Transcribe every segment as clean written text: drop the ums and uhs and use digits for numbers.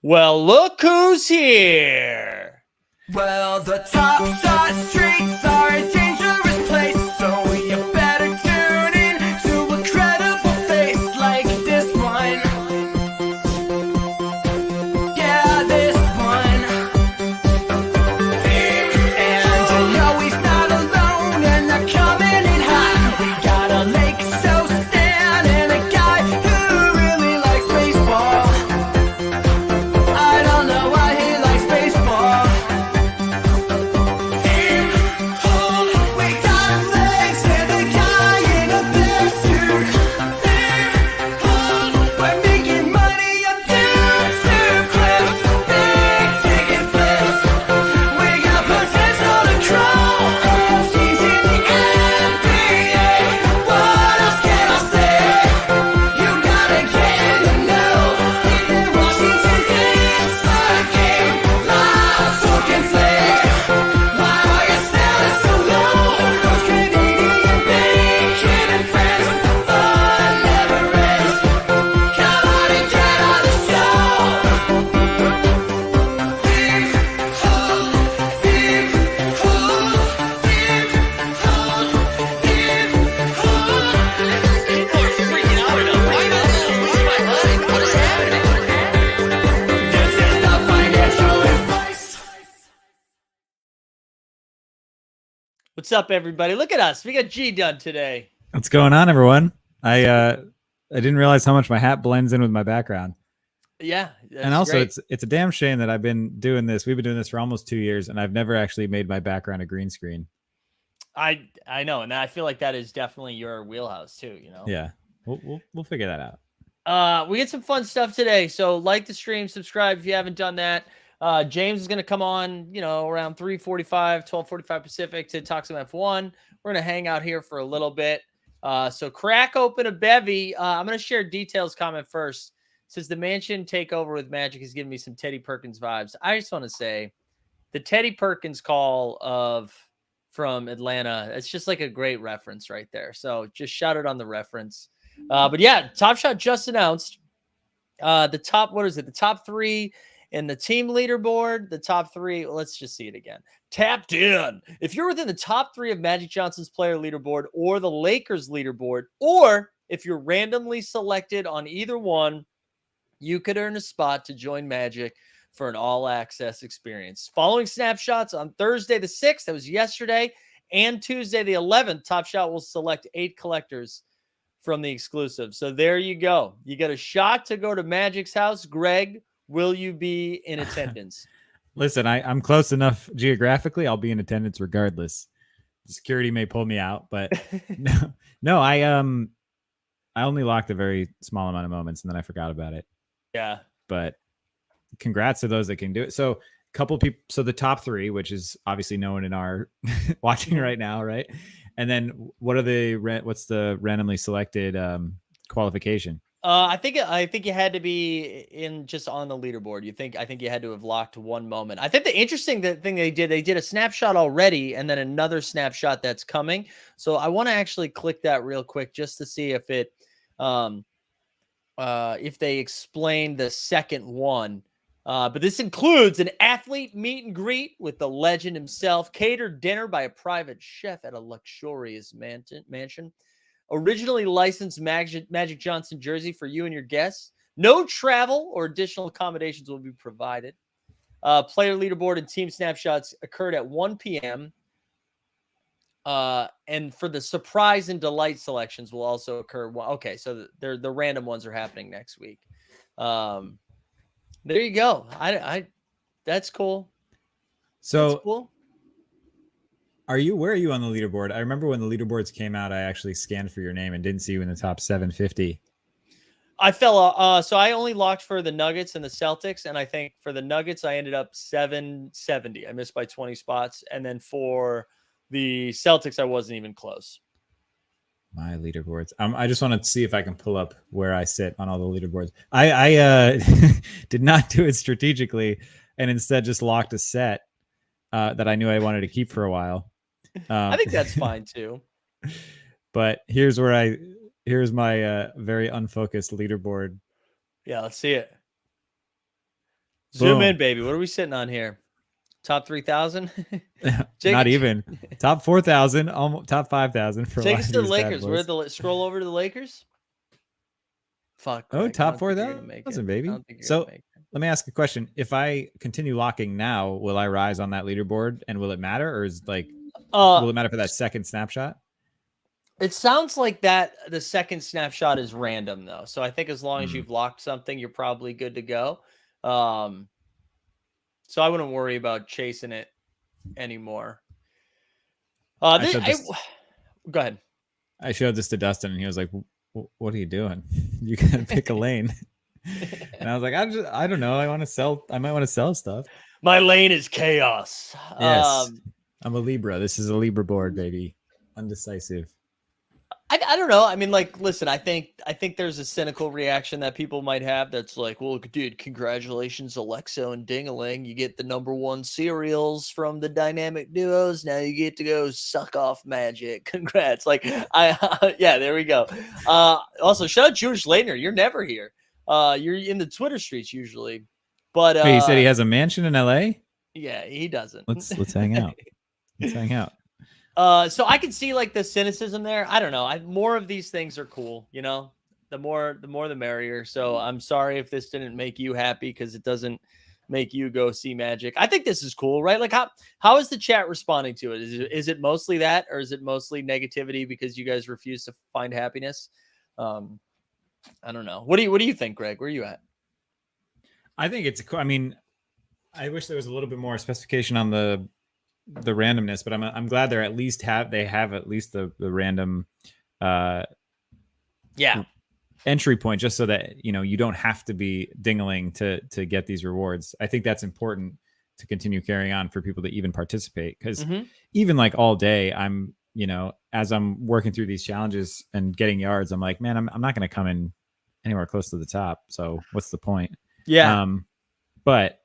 Well, look who's here. Well, the top shot streets are a dangerous place, so you better tune in to a credible face like this one. Yeah, this one. And you know he's not alone, and they're coming in hot. We got a Lake So Stan and a guy who really likes baseball. I don't know why he likes baseball. What's up, everybody? Look at us. We got G done today. What's going on, everyone? I didn't realize how much my hat blends in with my background. Yeah, and also it's a damn shame that I've been doing this. We've been doing this for almost 2 years, and I've never actually made my background a green screen. I know, and I feel like that is definitely your wheelhouse too. You know. Yeah, we'll figure that out. We get some fun stuff today. So like the stream, subscribe if you haven't done that. James is going to come on, around 3:45, 12:45 Pacific to talk some F1. We're going to hang out here for a little bit. So crack open a bevy. I'm going to share details comment first. Since the mansion takeover with Magic is giving me some Teddy Perkins vibes, I just want to say the Teddy Perkins call from Atlanta, it's just like a great reference right there. So just shout it on the reference. But yeah, Top Shot just announced the top three in the team leaderboard. The top three, let's just see it again. Tapped in. If you're within the top three of Magic Johnson's player leaderboard or the Lakers leaderboard, or if you're randomly selected on either one, you could earn a spot to join Magic for an all-access experience. Following snapshots on Thursday the 6th, that was yesterday, and Tuesday the 11th, Top Shot will select 8 collectors from the exclusive. So there you go. You get a shot to go to Magic's house. Greg, will you be in attendance? Listen, I'm close enough geographically. I'll be in attendance regardless. Security may pull me out, but no, I only locked a very small amount of moments and then I forgot about it. Yeah. But congrats to those that can do it. So a couple people, so the top three, which is obviously no one in our watching right now, right? And then what's the randomly selected qualification? I think you had to be in just on the leaderboard. I think you had to have locked one moment. I think the interesting thing they did a snapshot already and then another snapshot that's coming. So I want to actually click that real quick just to see if they explain the second one. But this includes an athlete meet and greet with the legend himself, catered dinner by a private chef at a luxurious mansion. Originally licensed Magic Johnson jersey for you and your guests. No travel or additional accommodations will be provided. Player leaderboard and team snapshots occurred at 1 p.m. And for the surprise and delight selections will also occur. Okay, so the random ones are happening next week. There you go. That's cool. So that's cool. Where are you on the leaderboard? I remember when the leaderboards came out, I actually scanned for your name and didn't see you in the top 750. I fell so I only locked for the Nuggets and the Celtics, and I think for the Nuggets I ended up 770. I missed by 20 spots, and then for the Celtics I wasn't even close. My leaderboards. I just want to see if I can pull up where I sit on all the leaderboards. I did not do it strategically, and instead just locked a set that I knew I wanted to keep for a while. I think that's fine too. But here's my very unfocused leaderboard. Yeah, let's see it. Zoom Boom. in, baby. What are we sitting on here? Top 3,000? Not even top 4,000, almost top 5,000 for a Take lot us of to the these bad Lakers. Where boys. the scroll over to the Lakers? Fuck. Oh, Greg, I top don't think you're gonna make it. 4,000, I baby. don't think you're So gonna make it. let me ask a question. If I continue locking now, will I rise on that leaderboard and will it matter? Or is like, will it matter for that second snapshot? It sounds like that the second snapshot is random though. So I think as long as you've locked something, you're probably good to go. So I wouldn't worry about chasing it anymore. Go ahead. I showed this to Dustin and he was like, what are you doing? You gotta pick a lane. And I was like, I don't know. I might want to sell stuff. My lane is chaos. Yes. I'm a Libra. This is a Libra board, baby. Undecisive. I don't know. I mean, like, listen, I think there's a cynical reaction that people might have that's like, well, dude, congratulations, Alexa and Ding-a-ling. You get the #1 cereals from the dynamic duos. Now you get to go suck off Magic. Congrats. Like, yeah, there we go. Also, shout out Jewish Leitner. You're never here. You're in the Twitter streets usually. But Wait, he said he has a mansion in LA? Yeah, he doesn't. Let's hang out. Let's hang out. So I can see like the cynicism there. I don't know. More of these things are cool, you know. The more the merrier. So I'm sorry if this didn't make you happy because it doesn't make you go see Magic. I think this is cool, right? Like how is the chat responding to it? Is it mostly that, or is it mostly negativity because you guys refuse to find happiness? I don't know. What do you think, Greg? Where are you at? I think it's cool. I mean, I wish there was a little bit more specification on the randomness, but I'm glad they at least have the random entry point, just so that you don't have to be dingling to get these rewards. I think that's important to continue carrying on for people to even participate, because even like all day I'm as I'm working through these challenges and getting yards, I'm like, man, I'm not going to come in anywhere close to the top, so what's the point? But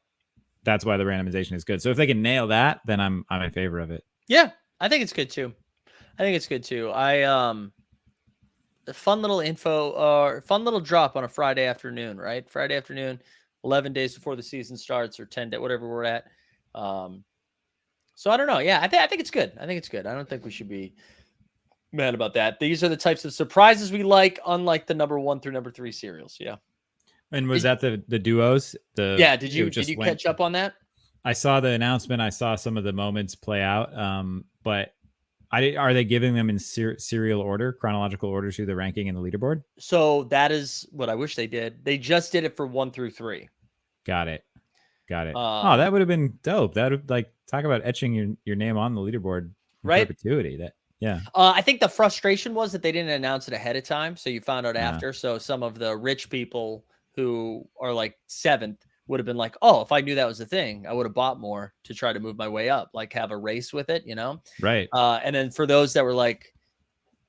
that's why the randomization is good. So if they can nail that, then I'm in favor of it. Yeah, I think it's good too. Fun little info or fun little drop on a Friday afternoon, right? Friday afternoon, 11 days before the season starts, or 10 days, whatever we're at. So I don't know. Yeah, I think it's good. I don't think we should be mad about that. These are the types of surprises we like, unlike the #1 through #3 serials. Yeah. And was that the duos? Did you catch up on that? I saw the announcement. I saw some of the moments play out. But are they giving them in serial order, chronological order to the ranking and the leaderboard? So that is what I wish they did. They just did it for 1 through 3. Got it. That would have been dope. That would talk about etching your name on the leaderboard in perpetuity. I think the frustration was that they didn't announce it ahead of time, so you found out after. So some of the rich people who are like 7th would have been like, oh, if I knew that was the thing, I would have bought more to try to move my way up, like have a race with it, Right. And then for those that were like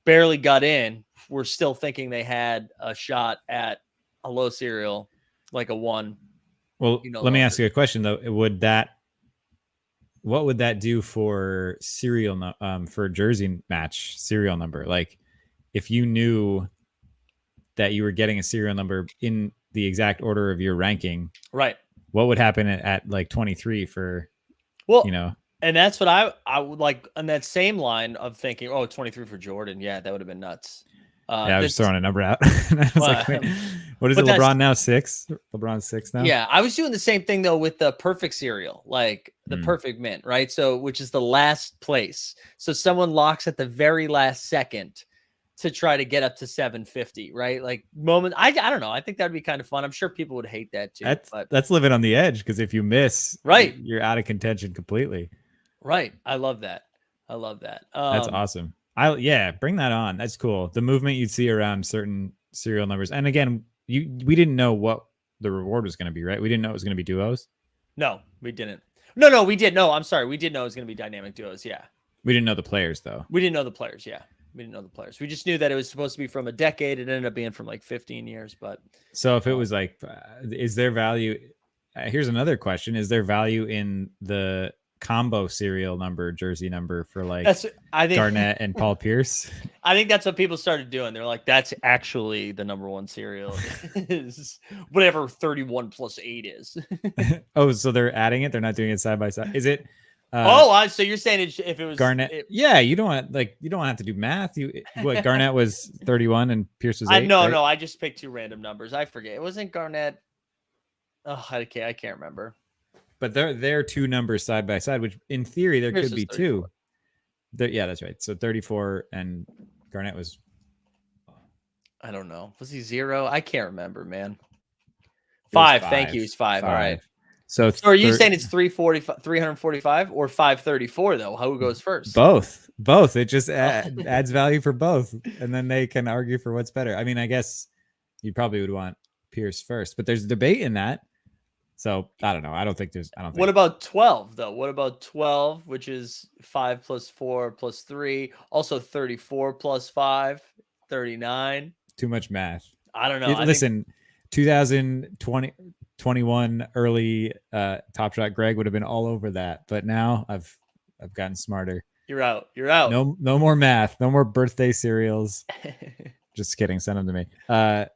barely got in, we're still thinking they had a shot at a low serial, like a 1. Well, let me ask you a question though. What would that do for for jersey match serial number? Like if you knew that you were getting a serial number in the exact order of your ranking, right? What would happen at like 23 for, and that's what I would like on that same line of thinking, 23 for Jordan. Yeah, that would have been nuts. I was just throwing a number out. I was like, wait, what is it? LeBron now 6? LeBron's 6 now? Yeah, I was doing the same thing though with the perfect serial, like the perfect mint, right? So, which is the last place. So someone locks at the very last second to try to get up to 750, right? Like moment. I don't know. I think that'd be kind of fun. I'm sure people would hate that too. That's living on the edge, because if you miss, right, you're out of contention completely. Right. I love that. That's awesome. Bring that on. That's cool. The movement you'd see around certain serial numbers. And again, we didn't know what the reward was going to be, right? We didn't know it was going to be duos. No, we didn't. No, we did. No, I'm sorry. We did know it was going to be dynamic duos. Yeah. We didn't know the players though. We didn't know the players. Yeah. We didn't know the players. We just knew that it was supposed to be from a decade. It ended up being from like 15 years. But so if it was like, is there value? Here's another question. Is there value in the combo serial number jersey number for like I think Garnett and Paul Pierce. I think that's what people started doing. They're like, that's actually the number one serial is whatever 31 plus 8 is. Oh, so they're adding it. They're not doing it side by side. Is it? So you're saying if it was Garnett? Yeah, you don't have to do math. What Garnett was 31 and Pierce was 8. No, right? no, I just picked two random numbers. I forget. It wasn't Garnett. Oh, I can't remember. But they're two numbers side by side, which in theory there Pierce could be 34. two. Yeah, that's right. So 34 and Garnett was. I don't know. Was he 0? I can't remember, man. 5. Thank you. He's 5. All right. So are you saying it's 345 or 534 though? Who goes first? Both. It just adds value for both, and then they can argue for what's better. I mean, I guess you probably would want Pierce first, but there's a debate in that. So I don't know. I don't think. What about 12 though? What about 12, which is 5 plus 4 plus 3, also 34 plus 5, 39. Too much math. I don't know. Listen, 2021 early Top Shot Greg would have been all over that, but now I've gotten smarter. You're out. No more math. No more birthday cereals. Just kidding. Send them to me. But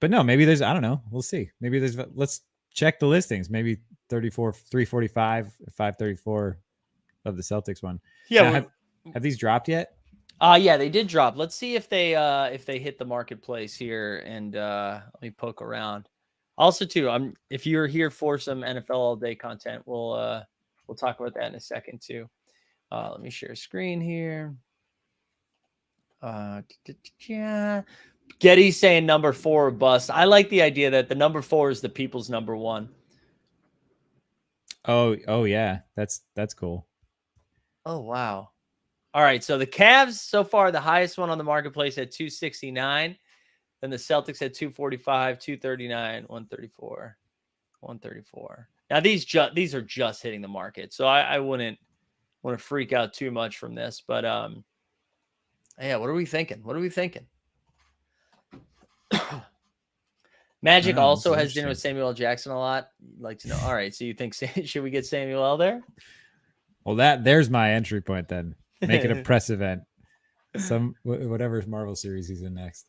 no, maybe there's. I don't know. We'll see. Maybe there's. Let's check the listings. Maybe 34, 345, 534 of the Celtics one. Yeah. Now, have these dropped yet? Yeah, they did drop. Let's see if they hit the marketplace here, and let me poke around. Also, too, if you're here for some NFL all day content, we'll talk about that in a second too. Let me share a screen here. Getty's saying number 4 or bust. I like the idea that the number 4 is the people's number 1. Oh yeah, that's cool. Oh wow. All right, so the Cavs so far the highest one on the marketplace at 269. Then the Celtics at 245, 239, 134, 134. Now these are just hitting the market, so I wouldn't want to freak out too much from this. But yeah, what are we thinking? Magic also has dinner with Samuel L. Jackson a lot. You'd like to know. All right, so you think should we get Samuel L. there? Well, there's my entry point then. Make it a press event. Whatever Marvel series he's in next.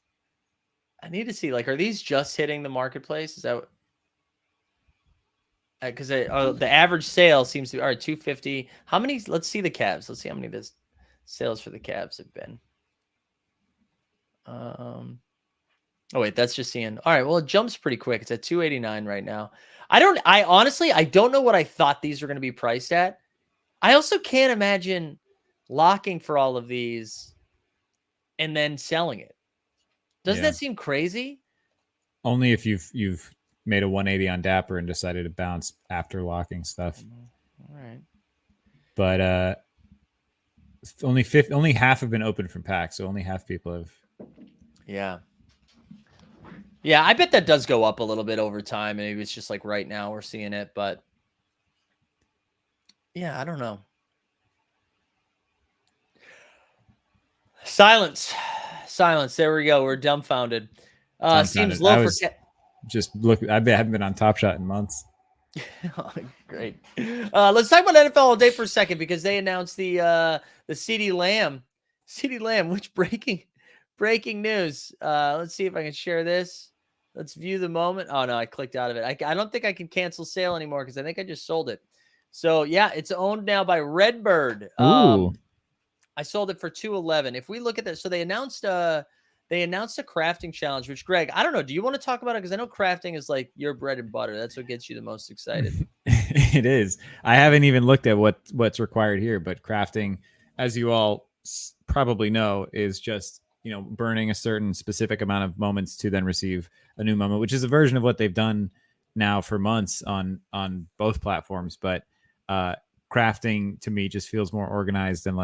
I need to see, are these just hitting the marketplace? Is that because the average sale seems to be 250. How many? Let's see the Cavs. Let's see how many of this sales for the Cavs have been. Oh wait, that's just seeing. All right, well it jumps pretty quick. It's at 289 right now. I honestly don't know what I thought these were going to be priced at. I also can't imagine locking for all of these and then selling it. Doesn't that seem crazy? Only if you've made a 180 on Dapper and decided to bounce after locking stuff. All right. But only half have been open from packs, so only half people have. Yeah. Yeah, I bet that does go up a little bit over time. Maybe it's just right now we're seeing it, but yeah, I don't know. Silence. There we go. We're dumbfounded. Seems low for. Just look. I haven't been on Top Shot in months. Great. Let's talk about NFL all day for a second because they announced the CeeDee Lamb. Which breaking news. Let's see if I can share this. Let's view the moment. Oh no, I clicked out of it. I don't think I can cancel sale anymore because I think I just sold it. So yeah, it's owned now by Redbird. Ooh. I sold it for $211. If we look at this, so they announced a crafting challenge, which Greg, I don't know. Do you want to talk about it? Because I know crafting is your bread and butter. That's what gets you the most excited. It is. I haven't even looked at what's required here, but crafting, as you all probably know, is just burning a certain specific amount of moments to then receive a new moment, which is a version of what they've done now for months on both platforms. But crafting to me just feels more organized and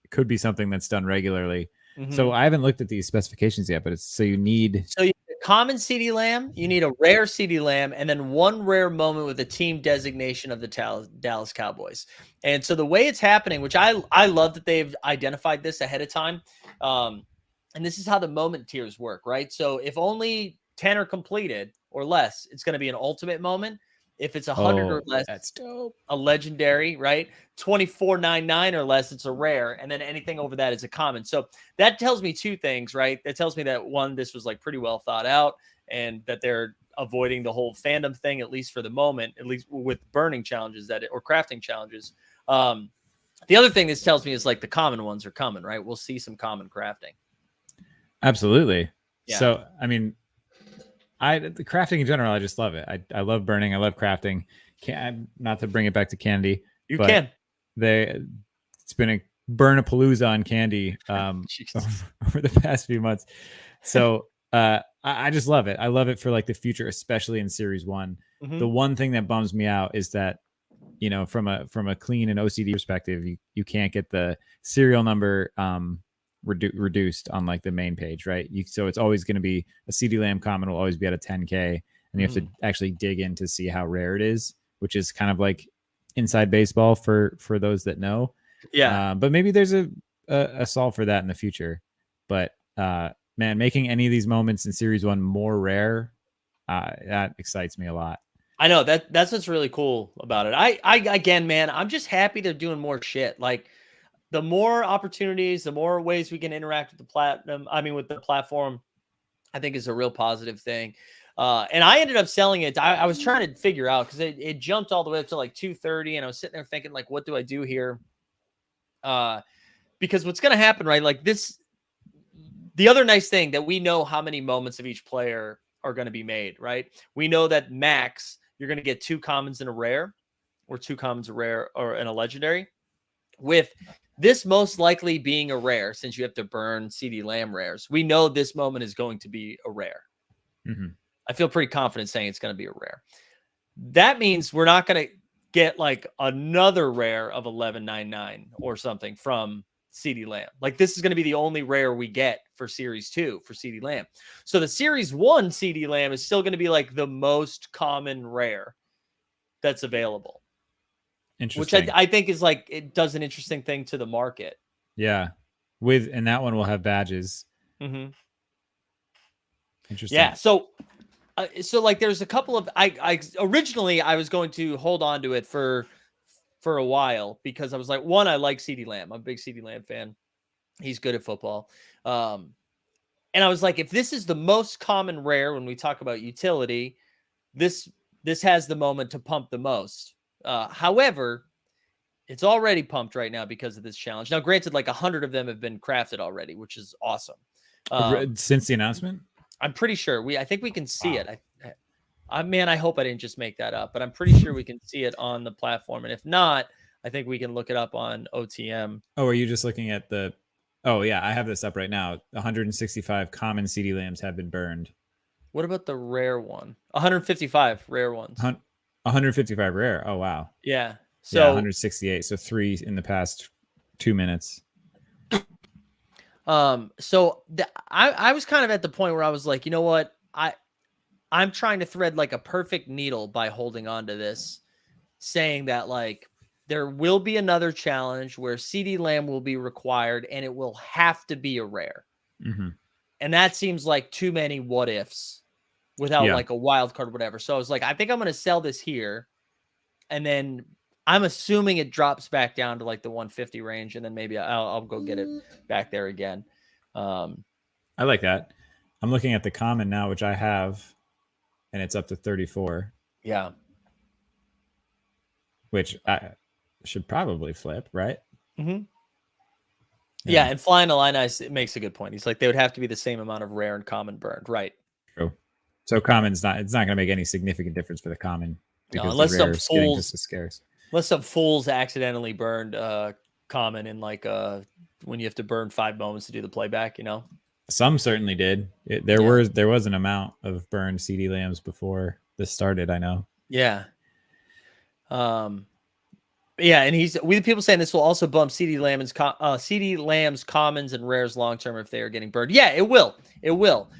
could be something that's done regularly. Mm-hmm. So I haven't looked at these specifications yet, but you need a common CeeDee Lamb, you need a rare CeeDee Lamb, and then one rare moment with a team designation of the Dallas Cowboys. And so the way it's happening, which I love that they've identified this ahead of time. And this is how the moment tiers work, right? So if only 10 are completed or less, it's going to be an ultimate moment. If it's 100 or Oh, less, that's dope. a legendary, right? 24.99 or less, it's a rare, and then anything over that is a common. So that tells me two things, right? That tells me that one, this was like pretty well thought out, and that they're avoiding the whole fandom thing, at least for the moment, at least with burning challenges or crafting challenges. The other thing this tells me is like the common ones are coming, right? We'll see some common crafting. Absolutely. Yeah. So, I mean, the crafting in general, I just love it. I love burning. I love crafting. Not to bring it back to candy. You but can. It's been a burn-a-palooza on candy over the past few months. So I just love it. I love it for like the future, especially in Series 1. Mhm. The one thing that bums me out is that, you know, from a clean and OCD perspective, you can't get the serial number reduced on like the main page, right? So it's always going to be a CD Lamb common will always be at a 10K, and you have to actually dig in to see how rare it is, which is kind of like inside baseball for those that know. Yeah. But maybe there's a solve for that in the future. But man, making any of these moments in Series 1 more rare, that excites me a lot. I know that's what's really cool about it. I again, man, I'm just happy they're doing more shit. Like the more opportunities, the more ways we can interact with with the platform, I think is a real positive thing. And I ended up selling it. I was trying to figure out because it jumped all the way up to like 230, and I was sitting there thinking, like, what do I do here? Because what's going to happen, right? Like this, the other nice thing that we know how many moments of each player are going to be made, right? We know that max, you're going to get 2 commons and a rare, or 2 commons, a rare, or and a legendary. With this most likely being a rare, since you have to burn CD Lamb rares, we know this moment is going to be a rare. Mm-hmm. I feel pretty confident saying it's going to be a rare. That means we're not going to get like another rare of 11.99 or something from CD Lamb. Like this is going to be the only rare we get for Series 2 for CD Lamb. So the Series 1 CD Lamb is still going to be like the most common rare that's available. Interesting. Which I think is like, it does an interesting thing to the market. Yeah. And that one will have badges. Mm-hmm. Interesting. Yeah. So like there's a couple of, I originally I was going to hold on to it for a while because I was like, one, I like CD Lamb. I'm a big CD Lamb fan. He's good at football. And I was like, if this is the most common rare when we talk about utility, this has the moment to pump the most. However, it's already pumped right now because of this challenge. Now, granted, like 100 of them have been crafted already, which is awesome. Since the announcement? I'm pretty sure I think we can see it. I hope I didn't just make that up, but I'm pretty sure we can see it on the platform. And if not, I think we can look it up on OTM. Oh, are you just looking at oh yeah, I have this up right now. 165 common CD Lambs have been burned. What about the rare one? 155 rare ones. 155 rare. Oh, wow. Yeah. So 168. So 3 in the past 2 minutes. So I was kind of at the point where I was like, you know what? I'm trying to thread like a perfect needle by holding on to this, saying that like there will be another challenge where CD Lamb will be required and it will have to be a rare. Mm-hmm. And that seems like too many what ifs without like a wild card or whatever. So I was like, I think I'm going to sell this here. And then I'm assuming it drops back down to like the 150 range. And then maybe I'll go get it back there again. I like that. I'm looking at the common now, which I have, and it's up to 34. Yeah. Which I should probably flip, right? Mm-hmm. Yeah, and Flying Illini makes a good point. He's like, they would have to be the same amount of rare and common burned, right? True. So common's it's not going to make any significant difference for the common because unless the some rare is getting fools just as scarce. Unless some fools accidentally burned common in like when you have to burn 5 moments to do the playback, you know. Some certainly did. There was an amount of burned CD Lambs before this started. I know. Yeah. Yeah, and we the people saying this will also bump CD Lamb's commons and rares long term if they are getting burned. Yeah, it will. It will.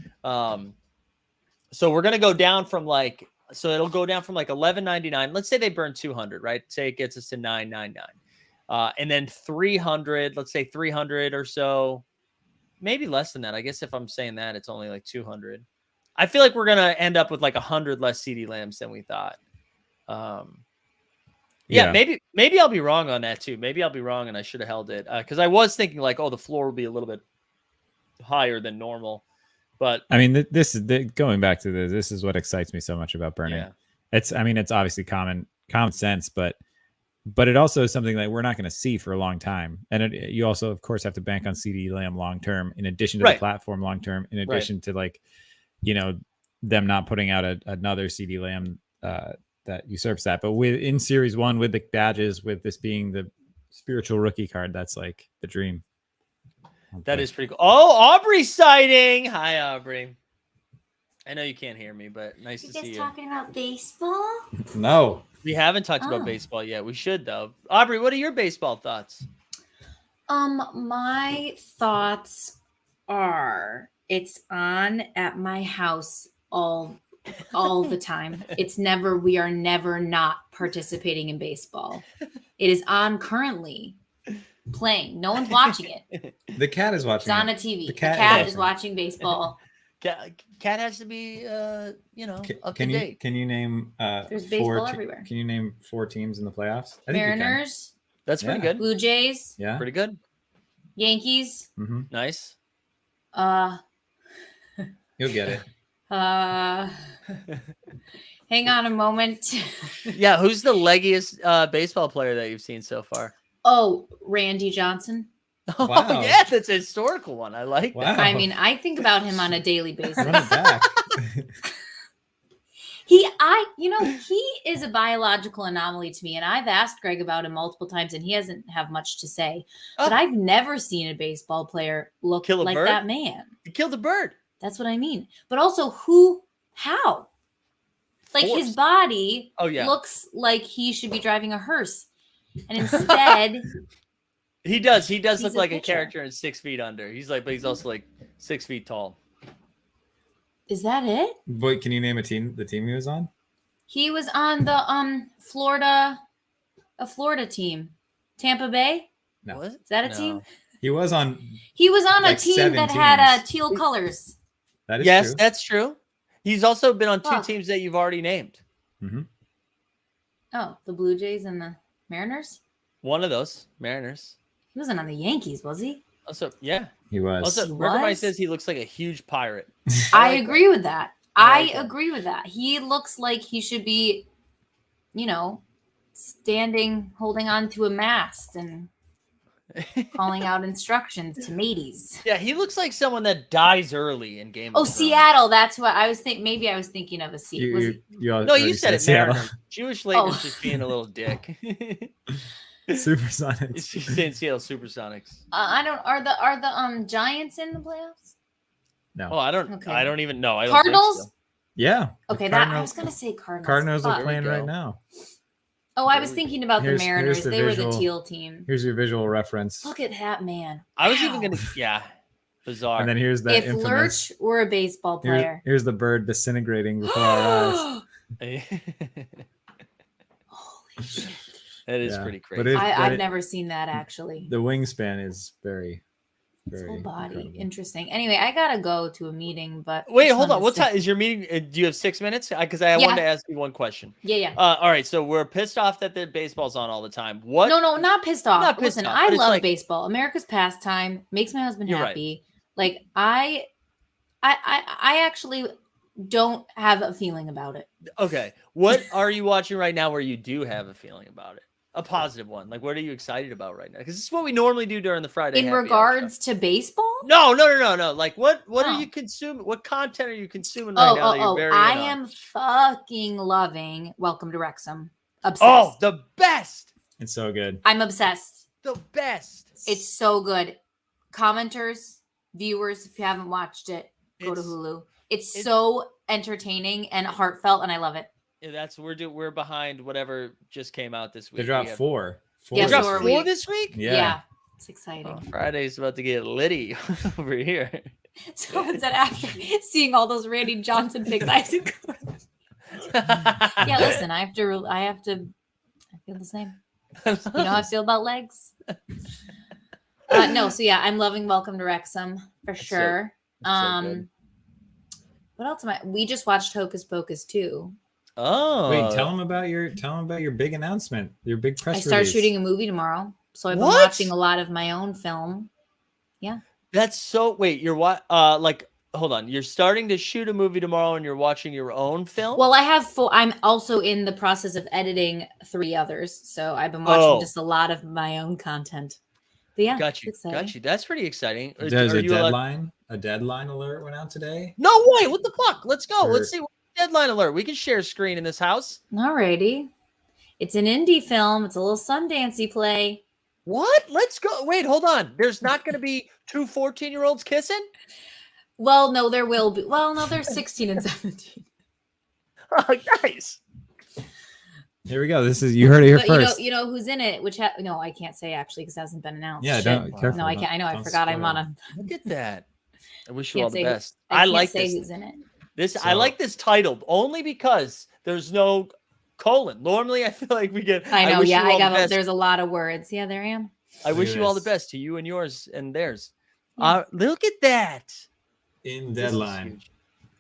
So we're gonna go down from like it'll go down from like 11.99. Let's say they burn 200, right? Say it gets us to 9.99, and then 300. Let's say 300 or so, maybe less than that. I guess if I'm saying that, it's only like 200. I feel like we're gonna end up with like 100 less CD Lambs than we thought. Yeah, maybe I'll be wrong on that too. Maybe I'll be wrong and I should have held it because I was thinking like, oh, the floor will be a little bit higher than normal. But I mean, this is going back to this. This is what excites me so much about burning. yeah. It's obviously common sense, but it also is something that we're not going to see for a long time. And you also, of course, have to bank on CD Lamb long term, in addition to the platform long term, in addition to like, them not putting out another CD Lamb that usurps that. But in Series 1 with the badges, with this being the spiritual rookie card, that's like the dream. That is pretty cool. Oh, Aubrey sighting. Hi, Aubrey. I know you can't hear me, but nice to see you. You guys talking about baseball? No. We haven't talked about baseball yet. We should, though. Aubrey, what are your baseball thoughts? My thoughts are it's on at my house all the time. We are never not participating in baseball. It is on currently. Playing. No one's watching it. The cat is watching. It's on a TV. The cat is watching baseball. Cat has to be, up to date. Can you name? There's baseball everywhere. Can you name 4 teams in the playoffs? Mariners. That's pretty good. Blue Jays. Yeah, pretty good. Yankees. Mm-hmm. Nice. You'll get it. Hang on a moment. Yeah, who's the leggiest baseball player that you've seen so far? Oh, Randy Johnson. Oh, wow. Yeah, that's a historical one. I like that. I mean, I think about him on a daily basis. Run it back. He is a biological anomaly to me, and I've asked Greg about him multiple times, and he doesn't have much to say. But I've never seen a baseball player look like that man. He killed a bird. That's what I mean. But also, how? Like his body looks like he should be driving a hearse. And instead, he does look like a character in 6 Feet Under. But he's also like 6 feet tall. Is that it? Boy, can you name the team he was on? He was on the Florida team. Tampa Bay? No. Is that a team? He was on a team that had teal colors. That is true. That's true. He's also been on 2 teams that you've already named. Mm-hmm. Oh, the Blue Jays and the Mariners? One of those, Mariners. He wasn't on the Yankees, was he? Also, yeah. He was. Also, Bergermeister says he looks like a huge pirate. I agree with that. I agree with that. He looks like he should be, standing, holding on to a mast and calling out instructions to mateys. Yeah, he looks like someone that dies early in Game of Thrones. Seattle. That's what I was thinking. Maybe I was thinking of a Seattle. You said it, Seattle. Jewish Layton's just being a little dick. Supersonics. She's saying Seattle Supersonics. I don't. Are the Giants in the playoffs? No. Oh, I don't. Okay. I don't even know. I don't Cardinals. Think so. Yeah. Okay, I was gonna say Cardinals. Cardinals are playing right now. Oh, I was thinking about the Mariners. They were the teal team. Here's your visual reference. Look at that man. I was even gonna. Yeah. Bizarre. And then here's that. If Lurch were a baseball player, here's the bird disintegrating before our eyes. Holy shit. That is pretty crazy. I've never seen that actually. The wingspan is very, very whole body. incredible. Interesting. Anyway, I gotta go to a meeting, but wait, hold on. What time is your meeting? Do you have 6 minutes? Because I wanted to ask you one question. Yeah. All right. So we're pissed off that the baseball's on all the time. What? No, not pissed off. Not pissed Listen, off, I love baseball. America's pastime. Makes my husband happy. Right. Like I actually don't have a feeling about it. Okay. What are you watching right now where you do have a feeling about it? A positive one. Like, what are you excited about right now? Because this is what we normally do during the Friday. In regards to baseball? No. Like, what are you consuming? What content are you consuming right now? That you're very I am fucking loving Welcome to Wrexham. Obsessed. Oh, the best. It's so good. I'm obsessed. The best. It's so good. Commenters, viewers, if you haven't watched it, go to Hulu. It's so entertaining and heartfelt, and I love it. Yeah, we're behind whatever just came out this week. They dropped 4. They dropped 4 this week? Yeah. It's exciting. Oh, Friday's about to get litty over here. Someone said after seeing all those Randy Johnson pics, I should go. Yeah, listen, I feel the same. You know how I feel about legs? No, so yeah, I'm loving Welcome to Wrexham for sure. So good. What else we just watched Hocus Pocus 2. Oh, Wait, tell them about your big announcement, your big press I start release. shooting a movie tomorrow, so I've been What? watching a lot of my own film. Yeah. That's so. Wait, you're what? Like, hold on. You're starting to shoot a movie tomorrow, and you're watching your own film. Well, I have I'm also in the process of editing 3 others, so I've been watching just a lot of my own content. But yeah, got you. it's exciting. Got you. That's pretty exciting. There's Are a you allowed- deadline. A deadline alert went out today. No way. What the fuck? Let's go. Sure. Let's see. Deadline alert. We can share screen in this house. Alrighty. It's an indie film. It's a little Sundancey play. What? Let's go. Wait, hold on. There's not going to be 2 14-year-olds kissing? Well, no, there will be. Well, no, they're 16 and 17. Oh, nice. Here we go. This is you heard it here But first. you know who's in it? Which no, I can't say actually because it hasn't been announced. Yeah, Shit. don't careful. No, I can't. I know. I don't forgot. I'm spoil. on a. Look at that. I wish you Can't all the say- best. I I can't like say this. who's in it. I So- like this title only because there's no colon. Normally, I feel like we get. I know. wish Yeah, you all I the got. best. There's a lot of words. Yeah, there I am. I Look wish at you all the this. best to you and yours and theirs. Yeah. Look at that. In This is deadline. huge.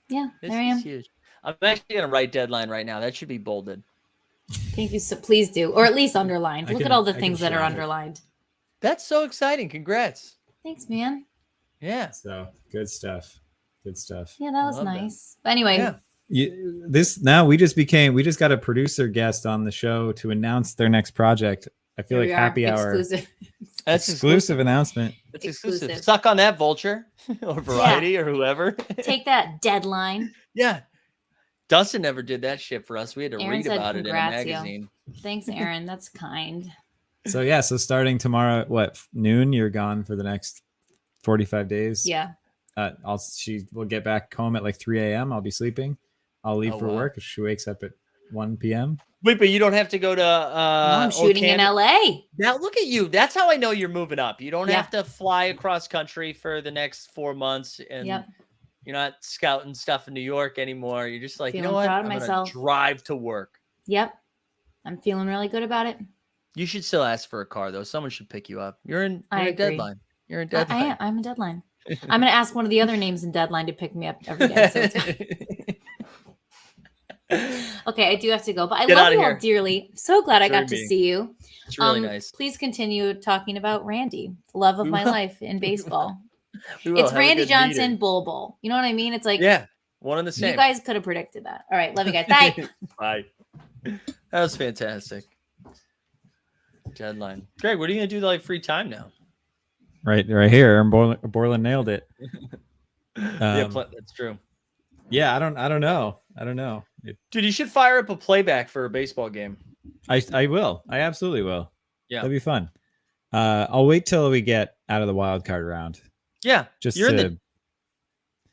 Yeah, This there I is am. huge. I'm actually gonna write deadline right now. That should be bolded. Thank you. So please do, or at least underlined. I Look can- at all the I can things that are share it. underlined. That's so exciting. Congrats. Thanks, man. Yeah. So good stuff. Good stuff. Yeah, that was love that. nice. But anyway, Yeah. We just got a producer guest on the show to announce their next project. I feel here like we are, happy hour exclusive. That's exclusive announcement. It's exclusive. Exclusive. Suck on that, Vulture or Variety or whoever. Take that, deadline. Yeah. Dustin never did that shit for us. We had to Aaron read said about it in a congrats, yo. magazine. Thanks, Aaron. That's kind. So yeah, so starting tomorrow, what noon? You're gone for the next 45 days. Yeah. She will get back home at like 3 a.m. I'll be sleeping. I'll leave Oh, for wow. work. She wakes up at 1 p.m. Wait, but you don't have to go to No, I'm shooting in LA. Now look at you. That's how I know you're moving up. You don't Yeah. have to fly across country for the next 4 months and Yep. you're not scouting stuff in New York anymore. You're just like, you know Feeling what? proud of I'm gonna myself. drive to work. Yep. I'm feeling really good about it. You should still ask for a car though. Someone should pick you up. You're in I a agree. deadline. You're in I deadline. am. I'm a deadline. I'm going to ask one of the other names in deadline to pick me up every day. So it's okay, I do have to go, but I Get love outta you all here. dearly. So glad I Enjoy got to meeting. see you. It's really nice. Please continue talking about Randy, the love of We my will. life in baseball. We will It's have a Randy good Johnson, meeting. Bull Bull. You know what I mean? It's like Yeah, one and the same. you guys could have predicted that. All right, love you guys. Bye. Bye. That was fantastic. Deadline. Greg, what are you gonna do to like free time now? Right here. Borland nailed it. That's true. Yeah, I don't know. Dude, you should fire up a playback for a baseball game. I will. I absolutely will. Yeah. That'd be fun. I'll wait till we get out of the wild card round. Yeah. Just You're to, in the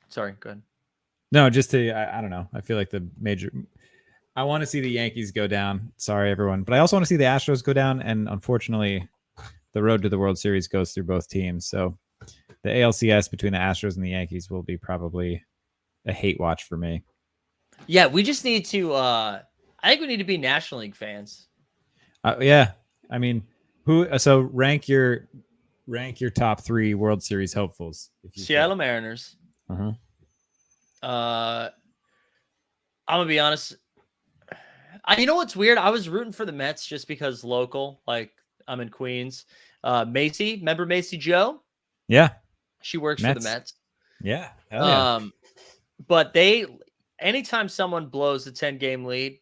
Sorry, go ahead. no, just to I don't know. I feel like I want to see the Yankees go down. Sorry, everyone, but I also want to see the Astros go down. And unfortunately, the road to the World Series goes through both teams. So the ALCS between the Astros and the Yankees will be probably a hate watch for me. Yeah, we just need to I think we need to be National League fans. Yeah, I mean, so rank your top 3 World Series hopefuls. If you Seattle Mariners. Uh-huh. I'm gonna be honest. You know what's weird? I was rooting for the Mets just because local, like I'm in Queens. Macy, remember Macy Joe? Yeah, She works Mets. for the Mets. yeah, hell yeah. But anytime someone blows a 10-game lead,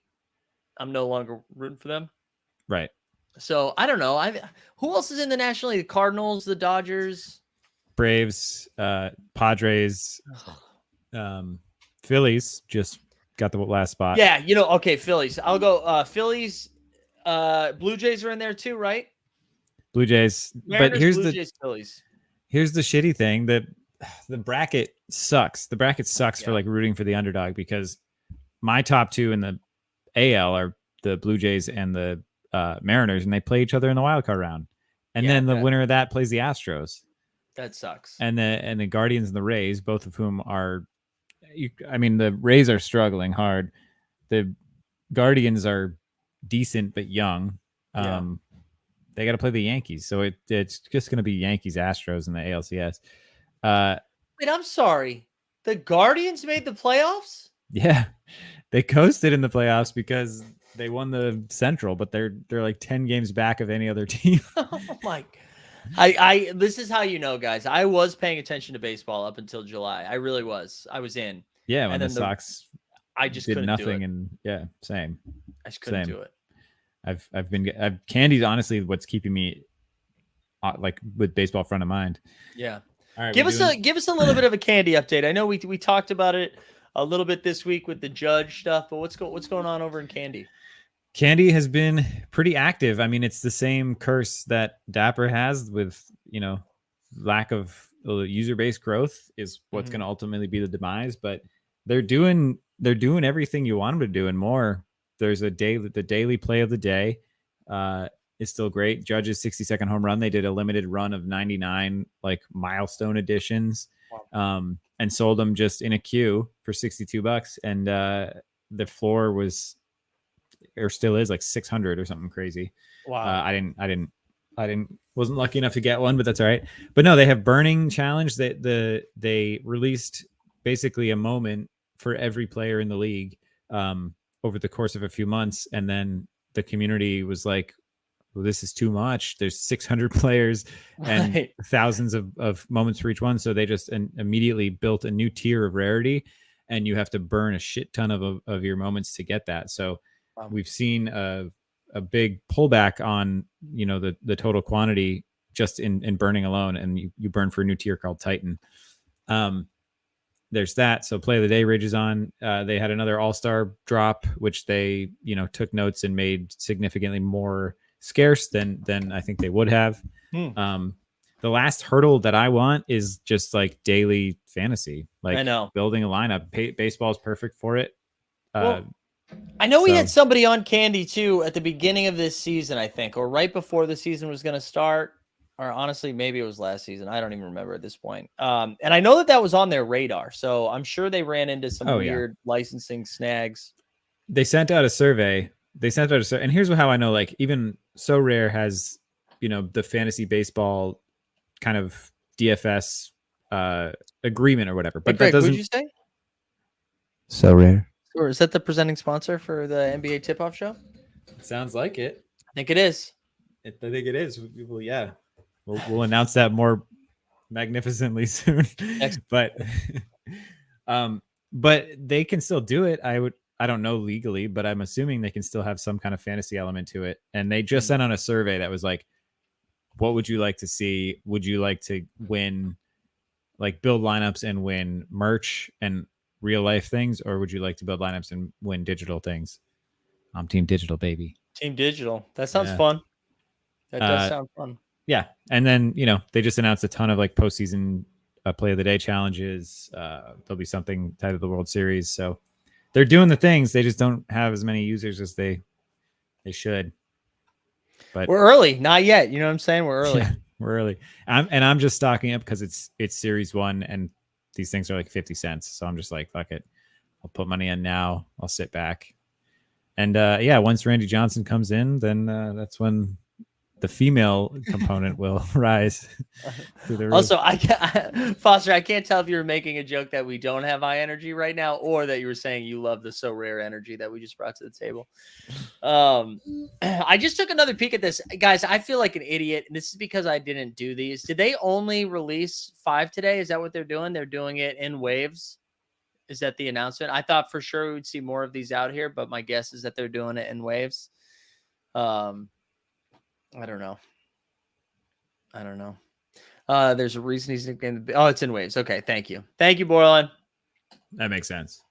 I'm no longer rooting for them. Right. So I don't know. Who else is in the National League? The Cardinals, the Dodgers, Braves, Padres, Phillies just got the last spot. Yeah, okay, Phillies. I'll go Phillies. Blue Jays are in there too, right? Blue Jays. Mariners, But here's Blue the Jays, Phillies. here's the shitty thing that the bracket sucks. The bracket sucks for Yeah. like rooting for the underdog because my top 2 in the AL are the Blue Jays and the Mariners, and they play each other in the wild card round. And Yeah, then the that- winner of that plays the Astros. That sucks. And the Guardians and the Rays, both of whom are, the Rays are struggling hard. The Guardians are decent but young. Yeah. They got to play the Yankees, so it's just going to be Yankees Astros in the ALCS. Wait, I'm sorry. The Guardians made the playoffs? Yeah, they coasted in the playoffs because they won the Central, but they're like 10 games back of any other team. Oh my! I this is how you know, guys. I was paying attention to baseball up until July. I really was. I was in, Yeah, when and the then Sox I just did couldn't do nothing, it. and yeah, same. I just couldn't Same. do it. Candy's honestly what's keeping me like with baseball front of mind. Yeah. All right, Give us a little bit of a Candy update. I know we talked about it a little bit this week with the Judge stuff, but what's going on over in Candy? Candy has been pretty active. I mean, it's the same curse that Dapper has with, lack of user base growth is what's going to ultimately be the demise. But they're doing everything you want them to do and more. There's the daily play of the day is still great. Judge's 60-second home run. They did a limited run of 99 like milestone editions, and sold them just in a queue for $62. And the floor was, or still is, like 600 or something crazy. Wow. Wasn't lucky enough to get one, but that's all right. But no, they have burning challenge. They released basically a moment for every player in the league over the course of a few months, and then the community was like, well, this is too much. There's 600 players and thousands of moments for each one. So they just immediately built a new tier of rarity, and you have to burn a shit ton of your moments to get that. So we've seen a big pullback on, the total quantity just in burning alone. And you burn for a new tier called Titan. There's that. So play of the day rages on. They had another all-star drop, which they, took notes and made significantly more scarce than I think they would have. The last hurdle that I want is just like daily fantasy, like I know. building a lineup. Baseball is perfect for it. Well, I know we had somebody on Candy too at the beginning of this season, I think, or right before the season was going to start, or honestly, maybe it was last season. I don't even remember at this point. And I know that was on their radar, so I'm sure they ran into some weird licensing snags. They sent out a survey. And here's how I know, like, even So Rare has, the fantasy baseball kind of DFS agreement or whatever. But Greg, that doesn't. What'd you say? So Rare. Or is that the presenting sponsor for the NBA Tip-Off Show? Sounds like it. I think it is. I think it is. Well, yeah. We'll announce that more magnificently soon. But they can still do it. I don't know legally, but I'm assuming they can still have some kind of fantasy element to it. And they just sent on a survey that was like, what would you like to see? Would you like to win, like build lineups and win merch and real life things, or would you like to build lineups and win digital things? I'm Team Digital, baby. Team Digital. That sounds fun. That does sound fun. Yeah. And then, they just announced a ton of like postseason play of the day challenges. There'll be something tied to the World Series. So they're doing the things. They just don't have as many users as they should. But we're early. Not yet. You know what I'm saying? We're early. Yeah, we're early. I'm just stocking up because it's Series 1 and these things are like 50 cents. So I'm just like, fuck it. I'll put money in now. I'll sit back. And once Randy Johnson comes in, then that's when the female component will rise. Also, Foster, I can't tell if you're making a joke that we don't have high energy right now, or that you were saying you love the So Rare energy that we just brought to the table. I just took another peek at this. Guys, I feel like an idiot. And this is because I didn't do these. Did they only release 5 today? Is that what they're doing? They're doing it in waves. Is that the announcement? I thought for sure we would see more of these out here, but my guess is that they're doing it in waves. I don't know. There's a reason he's nicknamed. Oh, it's in waves. Okay, thank you, Borland. That makes sense.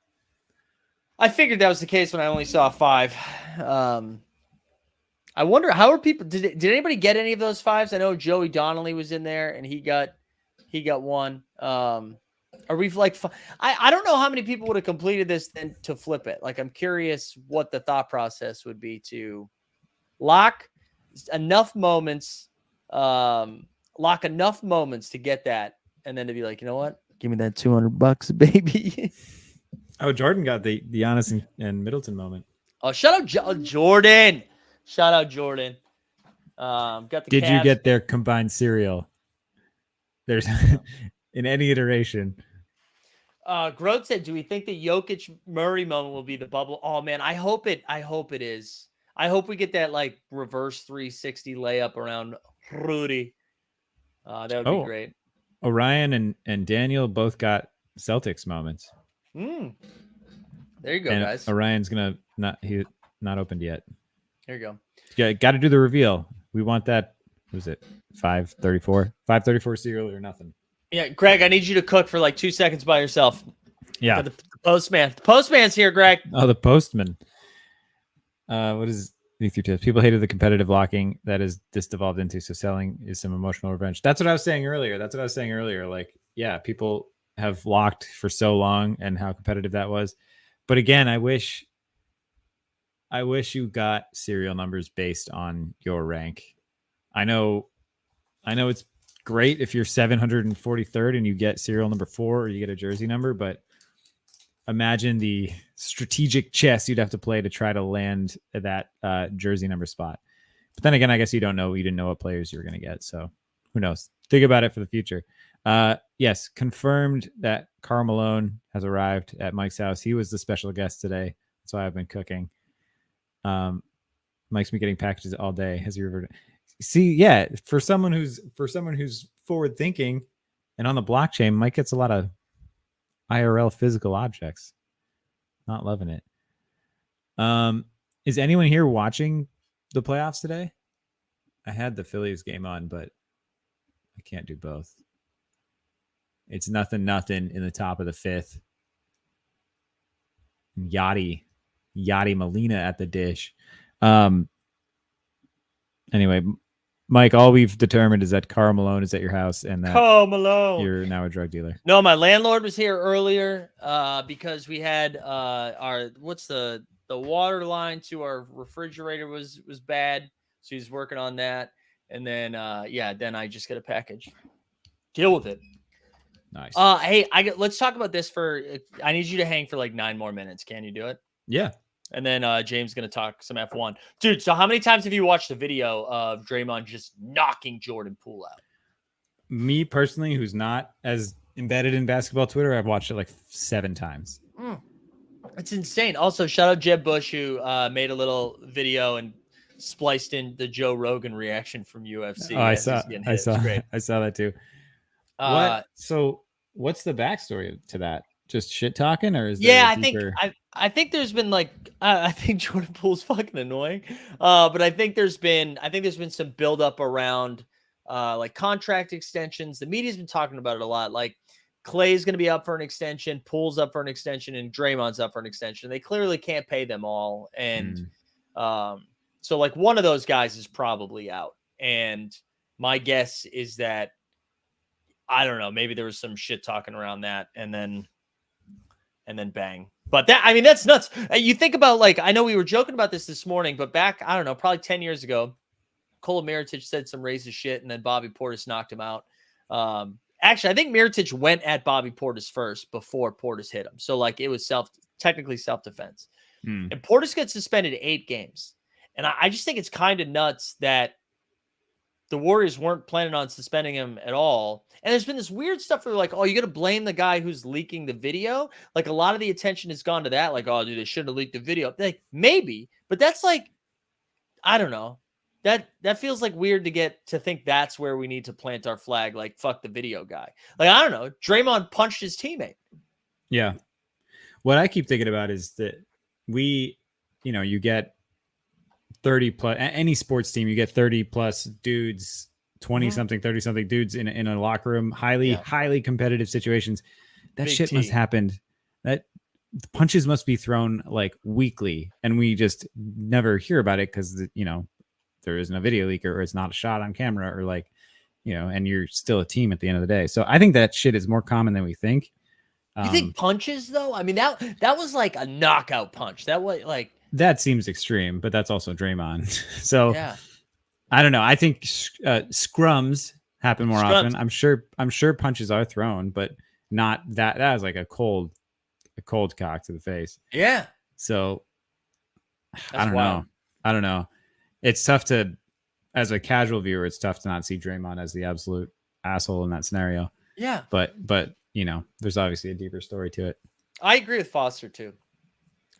I figured that was the case when I only saw 5. I wonder how are people. Did anybody get any of those 5s? I know Joey Donnelly was in there, and he got one. Are we like? I don't know how many people would have completed this then to flip it. Like, I'm curious what the thought process would be to lock enough moments to get that, and then to be like, you know what, give me that $200, baby. Oh, Jordan got the Giannis and Middleton moment. Oh, shout out Jordan. Got the Did Cavs. You get their combined cereal? There's in any iteration. Grote said, "Do we think the Jokic Murray moment will be the bubble?" Oh man, I hope it is. I hope we get that like reverse 360 layup around Rudy. That would be Oh, great. Orion and Daniel both got Celtics moments, There you go, and guys. Orion's gonna not opened yet. There you go. Yeah, got to do the reveal. We want that. What is it? 5:34. 5:34 cereal or nothing. Yeah, Greg, I need you to cook for like 2 seconds by yourself. Yeah. For the postman. The postman's here, Greg. Oh, the postman. What is these two tips? People hated the competitive locking that is this devolved into. So selling is some emotional revenge. That's what I was saying earlier. Like, yeah, people have locked for so long and how competitive that was. But again, I wish you got serial numbers based on your rank. I know it's great if you're 743rd and you get serial number 4 or you get a jersey number, but imagine the strategic chess you'd have to play to try to land that jersey number spot. But then again, I guess you didn't know what players you were going to get. So who knows? Think about it for the future. Yes, confirmed that Karl Malone has arrived at Mike's house. He was the special guest today. That's why I've been cooking. Mike's been getting packages all day. Has he reverted? See, yeah, for someone who's forward thinking and on the blockchain, Mike gets a lot of IRL physical objects. Not loving it. Is anyone here watching the playoffs today? I had the Phillies game on, but I can't do both. It's nothing in the top of the 5th. Yachty Molina at the dish. Anyway, Mike, all we've determined is that Karl Malone is at your house and that Karl Malone. You're now a drug dealer. No, my landlord was here earlier because we had our the water line to our refrigerator was bad, so he's working on that. And then then I just get a package. Deal with it. Nice. Hey, let's talk about this I need you to hang for like 9 more minutes. Can you do it? Yeah. And then James is going to talk some F1. Dude, so how many times have you watched the video of Draymond just knocking Jordan Poole out? Me personally, who's not as embedded in basketball Twitter, I've watched it like 7 times. It's insane. Also, shout out Jeb Bush, who made a little video and spliced in the Joe Rogan reaction from UFC. Oh, I saw that too. So what's the backstory to that? Just shit talking, or is there I think there's been like I think Jordan Poole's fucking annoying, but I think there's been some buildup around like contract extensions. The media's been talking about it a lot. Like Clay's going to be up for an extension, Poole's up for an extension, and Draymond's up for an extension. They clearly can't pay them all, and so like one of those guys is probably out. And my guess is that I don't know, maybe there was some shit talking around that, and then bang. But that's nuts. You think about, like, I know we were joking about this morning, but back, I don't know, probably 10 years ago, Nikola Mirotic said some racist shit, and then Bobby Portis knocked him out. Actually, I think Mirotic went at Bobby Portis first before Portis hit him. So, like, it was technically self-defense. And Portis gets suspended 8 games. And I just think it's kind of nuts that the Warriors weren't planning on suspending him at all. And there's been this weird stuff where like, oh, you got to blame the guy who's leaking the video. Like a lot of the attention has gone to that. Like, oh, dude, they shouldn't have leaked the video. Like maybe, but that's like, I don't know. That feels like weird to think that's where we need to plant our flag. Like, fuck the video guy. Like, I don't know. Draymond punched his teammate. Yeah. What I keep thinking about is that you get 30 plus any sports team, you get 30 plus dudes, 20 something, 30 something dudes in a locker room, highly competitive situations. That Big shit must happen. That punches must be thrown like weekly, and we just never hear about it because there isn't a video leaker or it's not a shot on camera or like and you're still a team at the end of the day. So I think that shit is more common than we think. You think punches though? I mean that was like a knockout punch. That was like. That seems extreme, but that's also Draymond. So yeah. I don't know. I think scrums happen more often. I'm sure punches are thrown, but not that. That was like a cold cock to the face. Yeah. So I don't know. It's tough to, as a casual viewer, it's tough to not see Draymond as the absolute asshole in that scenario. Yeah. But there's obviously a deeper story to it. I agree with Foster too.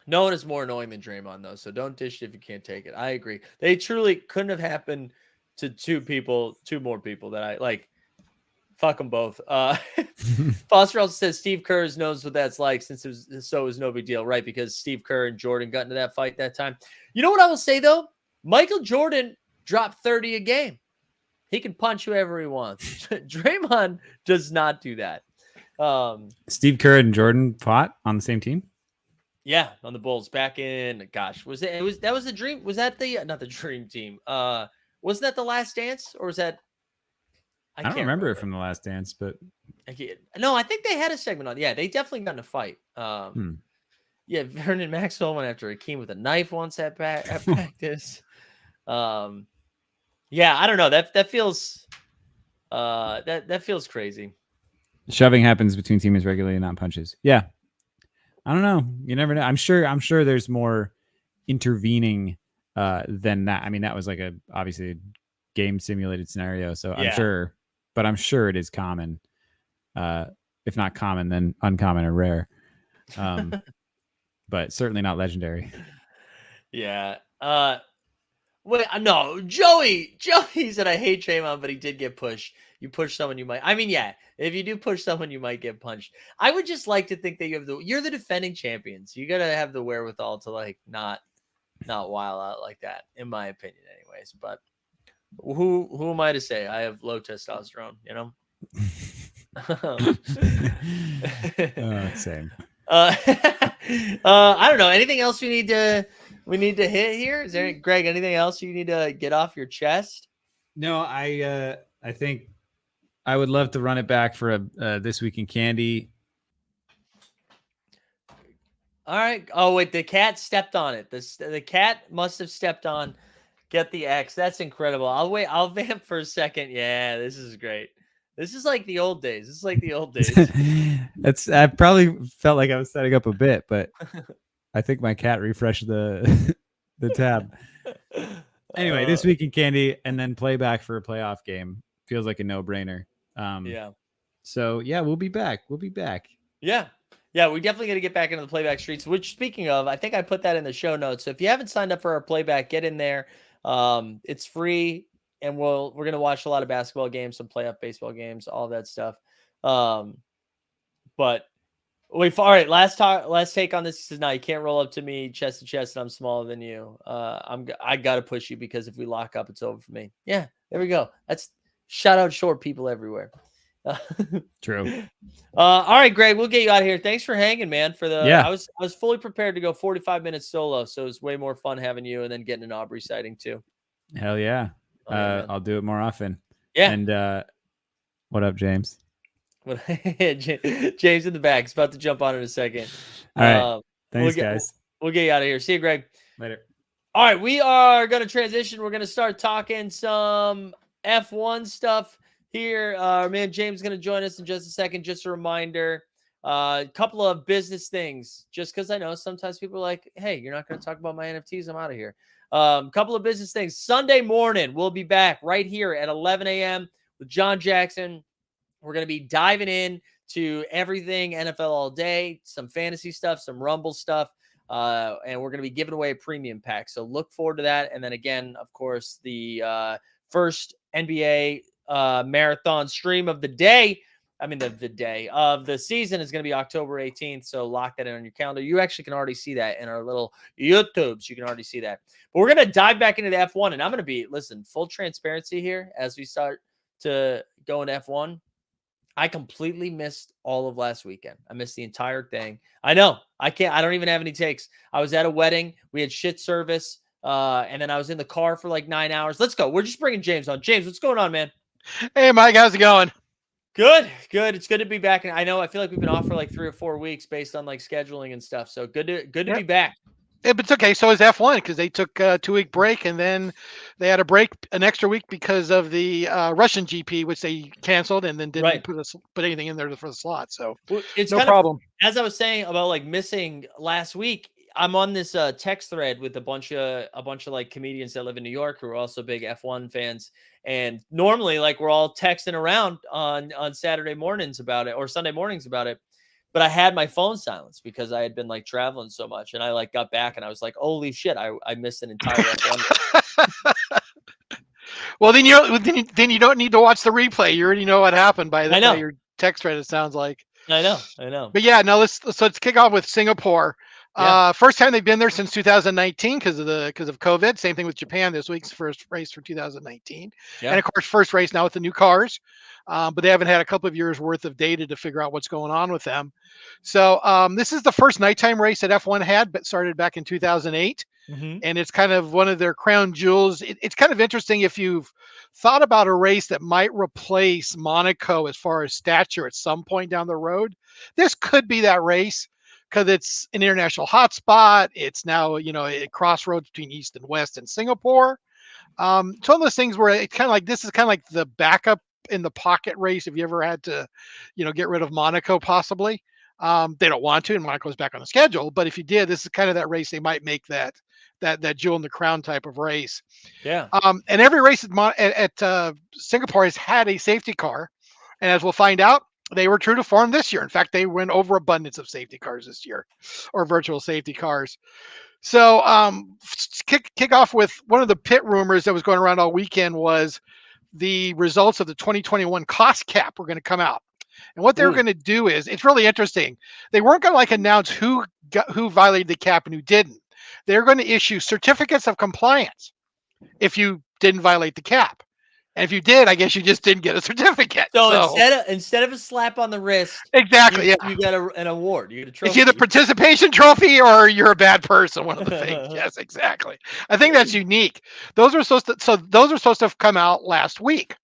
No one is more annoying than Draymond though, so don't dish it if you can't take it. I agree. They truly couldn't have happened to two more people that I like. Fuck them both. Foster also says Steve Kerr knows what that's like since it was no big deal, right? Because Steve Kerr and Jordan got into that fight that time. You know what I will say though? Michael Jordan dropped 30 a game. He can punch whoever he wants. Draymond does not do that. Steve Kerr and Jordan fought on the same team. Yeah, on the Bulls back in that was the dream. Was that not the dream team? Wasn't that the Last Dance or was that? I don't remember it from the Last Dance, but no, I think they had a segment on. Yeah, they definitely got in a fight. Yeah, Vernon Maxwell went after Hakeem with a knife once at practice. Yeah, I don't know. That feels that feels crazy. Shoving happens between teammates regularly, not punches. Yeah. I don't know. You never know. I'm sure there's more intervening than that. I mean, that was like obviously a game simulated scenario. So Yeah. I'm sure it is common. If not common, then uncommon or rare. But certainly not legendary. Yeah. Wait, no, Joey said I hate Draymond, but he did get pushed. You push someone, you might. I mean, yeah, if you do push someone, you might get punched. I would just like to think that you're the defending champions. You gotta have the wherewithal to like not wild out like that, in my opinion, anyways. But who am I to say? I have low testosterone, you know. Same. I don't know. Anything else we need to hit here? Is there, Greg, anything else you need to get off your chest? No, I think I would love to run it back for a This Week in Candy. All right. Oh wait, the cat stepped on it. The cat must have stepped on. Get the X. That's incredible. I'll vamp for a second. Yeah, this is great. This is like the old days. I probably felt like I was setting up a bit, but I think my cat refreshed the tab. Anyway, This Week in Candy and then playback for a playoff game feels like a no-brainer. Yeah. So yeah, we'll be back. Yeah. Yeah, we definitely got to get back into the playback streets, which speaking of, I think I put that in the show notes. So if you haven't signed up for our playback, get in there. It's free. And we're going to watch a lot of basketball games, some playoff baseball games, all that stuff. But wait, all right, last take on this. He says, no, you can't roll up to me chest to chest and I'm smaller than you. I got to push you because if we lock up, it's over for me. Yeah, there we go. That's shout out short people everywhere. True. All right, Greg, we'll get you out of here. Thanks for hanging, man. Yeah. I was fully prepared to go 45 minutes solo. So it was way more fun having you and then getting an Aubrey sighting too. Hell yeah. I'll do it more often. Yeah. And what up, James? James in the back. He's about to jump on in a second. All right. Thanks, guys. We'll get you out of here. See you, Greg. Later. All right. We are going to transition. We're going to start talking some F1 stuff here. Man, James is going to join us in just a second. Just a reminder. A couple of business things. Just because I know sometimes people are like, hey, you're not going to talk about my NFTs. I'm out of here. Couple of business things. Sunday morning, we'll be back right here at 11 a.m. with John Jackson. We're going to be diving in to everything NFL all day, some fantasy stuff, some Rumble stuff, and we're going to be giving away a premium pack. So look forward to that. And then again, of course, the first NBA marathon stream of the day. I mean, the day of the season is going to be October 18th. So lock that in on your calendar. You actually can already see that in our little YouTubes. You can already see that. But we're going to dive back into the F1. And I'm going to full transparency here as we start to go into F1. I completely missed all of last weekend. I missed the entire thing. I know. I don't even have any takes. I was at a wedding. We had shit service. And then I was in the car for like 9 hours. Let's go. We're just bringing James on. James, what's going on, man? Hey, Mike, how's it going? Good. It's good to be back. And I know I feel like we've been off for like 3 or 4 weeks based on like scheduling and stuff. So good to be back. Yeah, but it's okay. So is F1 because they took a 2-week break and then they had an extra week because of the Russian GP, which they canceled and then didn't put anything in there for the slot. So it's no problem. As I was saying about like missing last week, I'm on this text thread with a bunch of like comedians that live in New York who are also big F1 fans. And normally, like, we're all texting around on Saturday mornings about it or Sunday mornings about it. But I had my phone silenced because I had been like traveling so much, and I like got back and I was like, holy shit, I missed an entire F1. Well, then you don't need to watch the replay. You already know what happened by your text thread. It sounds like. I know. But yeah, no. Let's kick off with Singapore. Yeah. First time they've been there since 2019 because of COVID. Same thing with Japan. This week's first race for 2019, Yeah. and of course, first race now with the new cars. But they haven't had a couple of years worth of data to figure out what's going on with them. So this is the first nighttime race that F1 had, but started back in 2008. And it's kind of one of their crown jewels. It's kind of interesting if you've thought about a race that might replace Monaco as far as stature at some point down the road. This could be that race because it's an international hotspot. It's now, a crossroads between East and West and Singapore. It's one of those things where it's kind of like, this is kind of like the backup in the pocket race if you ever had to, get rid of Monaco possibly. They don't want to, and Monaco's back on the schedule. But if you did, this is kind of that race they might make that jewel in the crown type of race. Yeah. And every race at Singapore has had a safety car, and as we'll find out, they were true to form this year. In fact, they went overabundance of safety cars this year, or virtual safety cars. So kick off with one of the pit rumors that was going around all weekend was the results of the 2021 cost cap were going to come out. And what they were going to do is, it's really interesting. They weren't going to announce who violated the cap and who didn't. They're going to issue certificates of compliance if you didn't violate the cap. And if you did, I guess you just didn't get a certificate. So instead of a slap on the wrist, exactly, you get an award. You get a trophy. It's either participation trophy or you're a bad person. One of the things. Yes, exactly. I think that's unique. Those are supposed to have come out last week.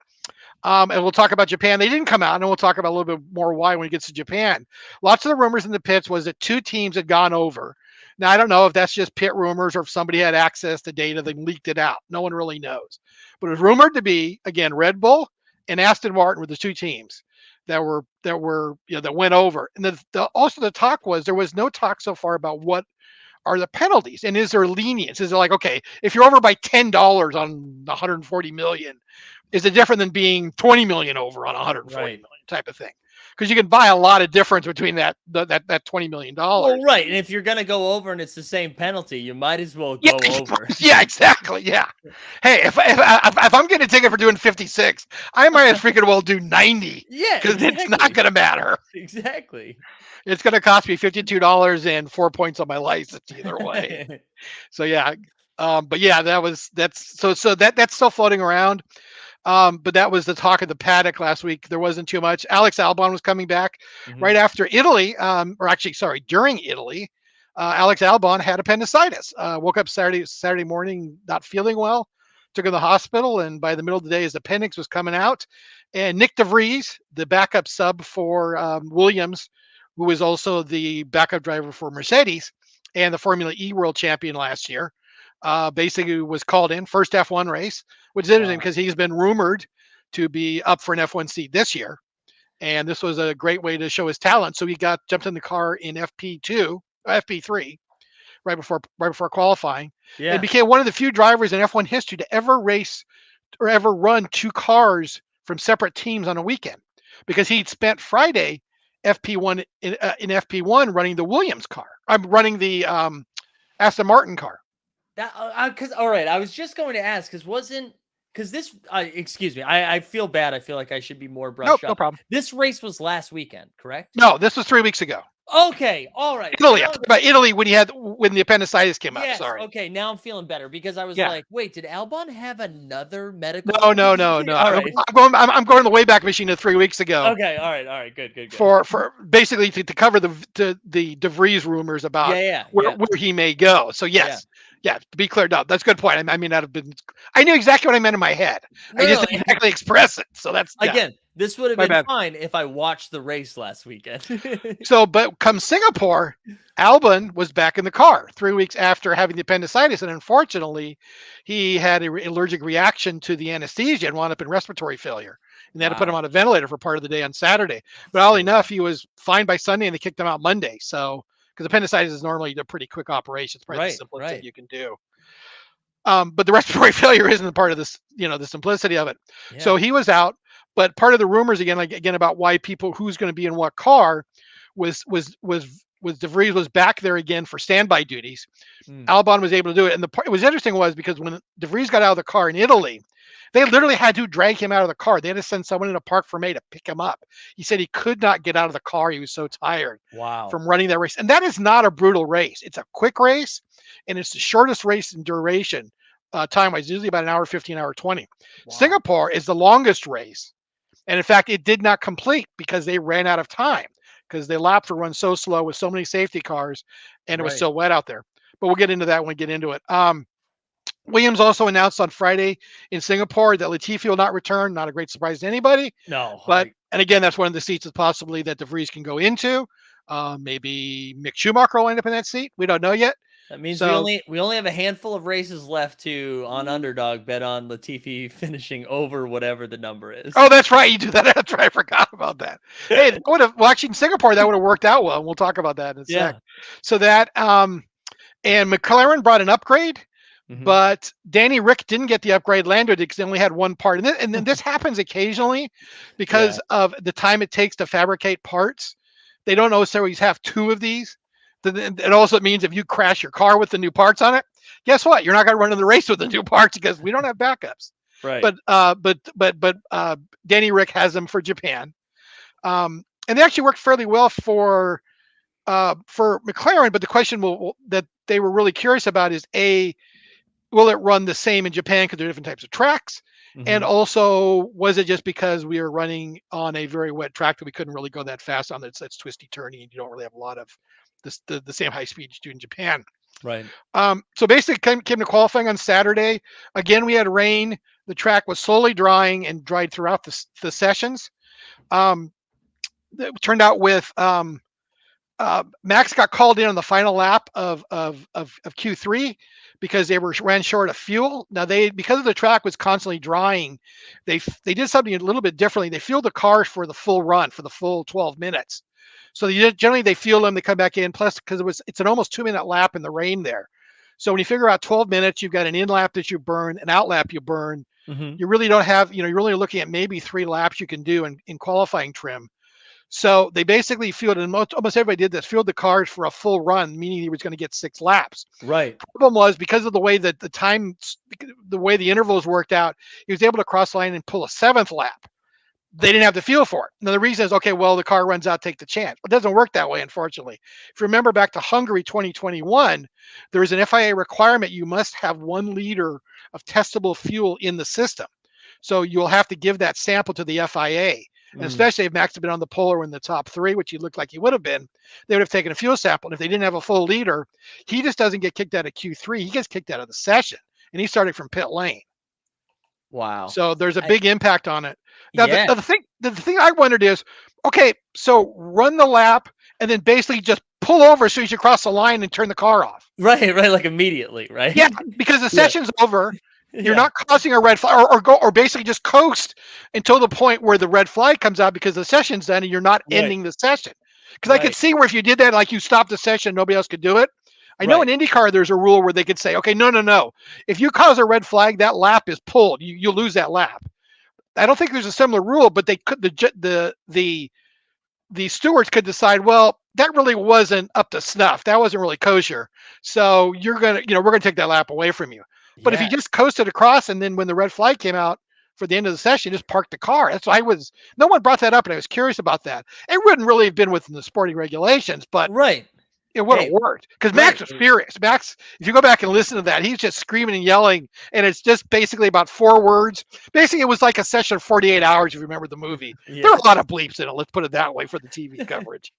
And we'll talk about Japan. They didn't come out, and we'll talk about a little bit more why when it gets to Japan. Lots of the rumors in the pits was that 2 teams had gone over. Now, I don't know if that's just pit rumors or if somebody had access to data, they leaked it out. No one really knows. But it was rumored to be, again, Red Bull and Aston Martin were the 2 teams that went over. And also the talk was, there was no talk so far about what are the penalties and is there lenience? Is it like, okay, if you're over by $10 on 140 million, is it different than being 20 million over on 140 million type of thing? Because you can buy a lot of difference between that $20 million. Well, right. And if you're going to go over and it's the same penalty, you might as well go over. Yeah, exactly. Yeah. Hey, if I'm getting a ticket for doing 56, I might as freaking well do 90. Yeah. Because it's not going to matter. Exactly. It's going to cost me $52 and 4 points on my license either way. So yeah. But yeah, that's still floating around. But that was the talk of the paddock last week. There wasn't too much. Alex Albon was coming back right after Italy, during Italy. Alex Albon had appendicitis. Woke up Saturday morning not feeling well. Took him to the hospital, and by the middle of the day, his appendix was coming out. And Nick DeVries, the backup sub for Williams, who was also the backup driver for Mercedes and the Formula E World Champion last year, basically was called in first F1 race, which is interesting because he's been rumored to be up for an F1 seat this year. And this was a great way to show his talent. So he jumped in the car in FP3 right before qualifying. Yeah. And became one of the few drivers in F1 history to ever race or ever run 2 cars from separate teams on a weekend, because he'd spent Friday FP1 in FP1 running the Williams car. I'm running the Aston Martin car. All right, I was just going to ask excuse me, I feel bad. I feel like I should be more brushed up. No problem. This race was last weekend, correct? No, this was 3 weeks ago. Okay, all right. Italy. I'm talking about Italy when the appendicitis came up. Sorry. Okay, now I'm feeling better because I was like, wait, did Albon have another medical? No. All right. I'm going the Wayback Machine to 3 weeks ago. Okay, all right, good. For basically to cover the De Vries rumors about where he may go. So yes. Yeah, to be cleared up. That's a good point. I mean, I knew exactly what I meant in my head. I just didn't exactly express it. So that's again. This would have been fine if I watched the race last weekend. But come Singapore, Albon was back in the car 3 weeks after having the appendicitis, and unfortunately, he had an allergic reaction to the anesthesia and wound up in respiratory failure. And they had to put him on a ventilator for part of the day on Saturday. But oddly enough, he was fine by Sunday, and they kicked him out Monday. So because appendicitis is normally a pretty quick operation. It's probably the Right, simplest thing right. you can do. But the respiratory failure isn't part of this, the simplicity of it. So Yeah. he was out, but part of the rumors again about why who's going to be in what car was DeVries was back there again for standby duties. Mm. Albon was able to do it, and it was interesting was because when DeVries got out of the car in Italy, they literally had to drag him out of the car. They had to send someone in a park for May to pick him up. He said he could not get out of the car. He was so tired Wow. from running that race. And that is not a brutal race. It's a quick race, and it's the shortest race in duration, time-wise, usually about an hour 15, hour 20. Wow. Singapore is the longest race. And in fact, it did not complete because they ran out of time because the laps were run so slow with so many safety cars, and it was Right. so wet out there. But we'll get into that when we get into it. Williams also announced on Friday in Singapore that Latifi will not return. Not a great surprise to anybody. No. But and again, that's one of the seats that possibly that DeVries can go into. Maybe Mick Schumacher will end up in that seat. We don't know yet. That means So- we only have a handful of races left to on underdog bet on Latifi finishing over whatever the number is. Oh, that's right. You do that. That's right. I forgot about that. Hey, that would have watching Singapore, that would have worked out well. We'll talk about that in a Yeah. sec. So that and McLaren brought an upgrade. Mhm. But Danny Rick didn't get the upgrade. Lando did because they only had one part. And then this happens occasionally because of the time it takes to fabricate parts. They don't necessarily have two of these. It also means if you crash your car with the new parts on it, guess what? You're not going to run in the race with the new parts because we don't have backups. Right. But Danny Rick has them for Japan. And they actually worked fairly well for McLaren. But the question that they were really curious about is will it run the same in Japan because they're different types of tracks? And Mhm. also, was it just because we were running on a very wet track that we couldn't really go that fast on it? It's twisty, turny, and you don't really have a lot of the same high speed you do in Japan. Right. So basically, came to qualifying on Saturday. Again, we had rain. The track was slowly drying and dried throughout the sessions. It turned out with Max got called in on the final lap of Q3 because they ran short of fuel. Now because the track was constantly drying, they did something a little bit differently. They fueled the cars for the full run for the full 12 minutes. So generally they fuel them, they come back in. Plus, because it's an almost 2-minute lap in the rain there. So when you figure out 12 minutes, you've got an in lap that you burn, an out lap you burn. Mhm. You really don't have, you're really looking at maybe 3 laps you can do in qualifying trim. So they basically fueled, and almost everybody did this, fueled the cars for a full run, meaning he was going to get 6 laps. Right. Problem was because of the way that the way the intervals worked out, he was able to cross the line and pull a 7th lap. They didn't have the fuel for it. Now the reason is, okay, well, the car runs out, take the chance. It doesn't work that way, unfortunately. If you remember back to Hungary 2021, there was an FIA requirement you must have 1 liter of testable fuel in the system. So you'll have to give that sample to the FIA. And especially if Max had been on the pole or in the top 3, which he looked like he would have been, they would have taken a fuel sample. And if they didn't have a full liter, he just doesn't get kicked out of Q3. He gets kicked out of the session, and he started from pit lane. Wow. So there's a big impact on it. Now, Yeah. the thing I wondered is, okay, so run the lap and then basically just pull over as soon as you cross the line and turn the car off. Right. Like immediately. Right. Yeah, because the session's over. Yeah. You're not causing a red flag, or basically just coast until the point where the red flag comes out because the session's done and you're not Right. ending the session. Because I could Right. see where if you did that, like you stopped the session, nobody else could do it. I know Right. in IndyCar there's a rule where they could say, okay, no. If you cause a red flag, that lap is pulled. You'll lose that lap. I don't think there's a similar rule, but they could the stewards could decide, well, that really wasn't up to snuff. That wasn't really kosher. So we're gonna take that lap away from you. But if you just coasted across and then when the red flag came out for the end of the session, just parked the car. That's why no one brought that up, and I was curious about that. It wouldn't really have been within the sporting regulations, but Right. it would have Hey, worked because Max right. was furious. Max, if you go back and listen to that, he's just screaming and yelling, and it's just basically about 4 words. Basically, it was like a session of 48 hours, if you remember the movie. Yeah. There were a lot of bleeps in it, let's put it that way, for the TV coverage.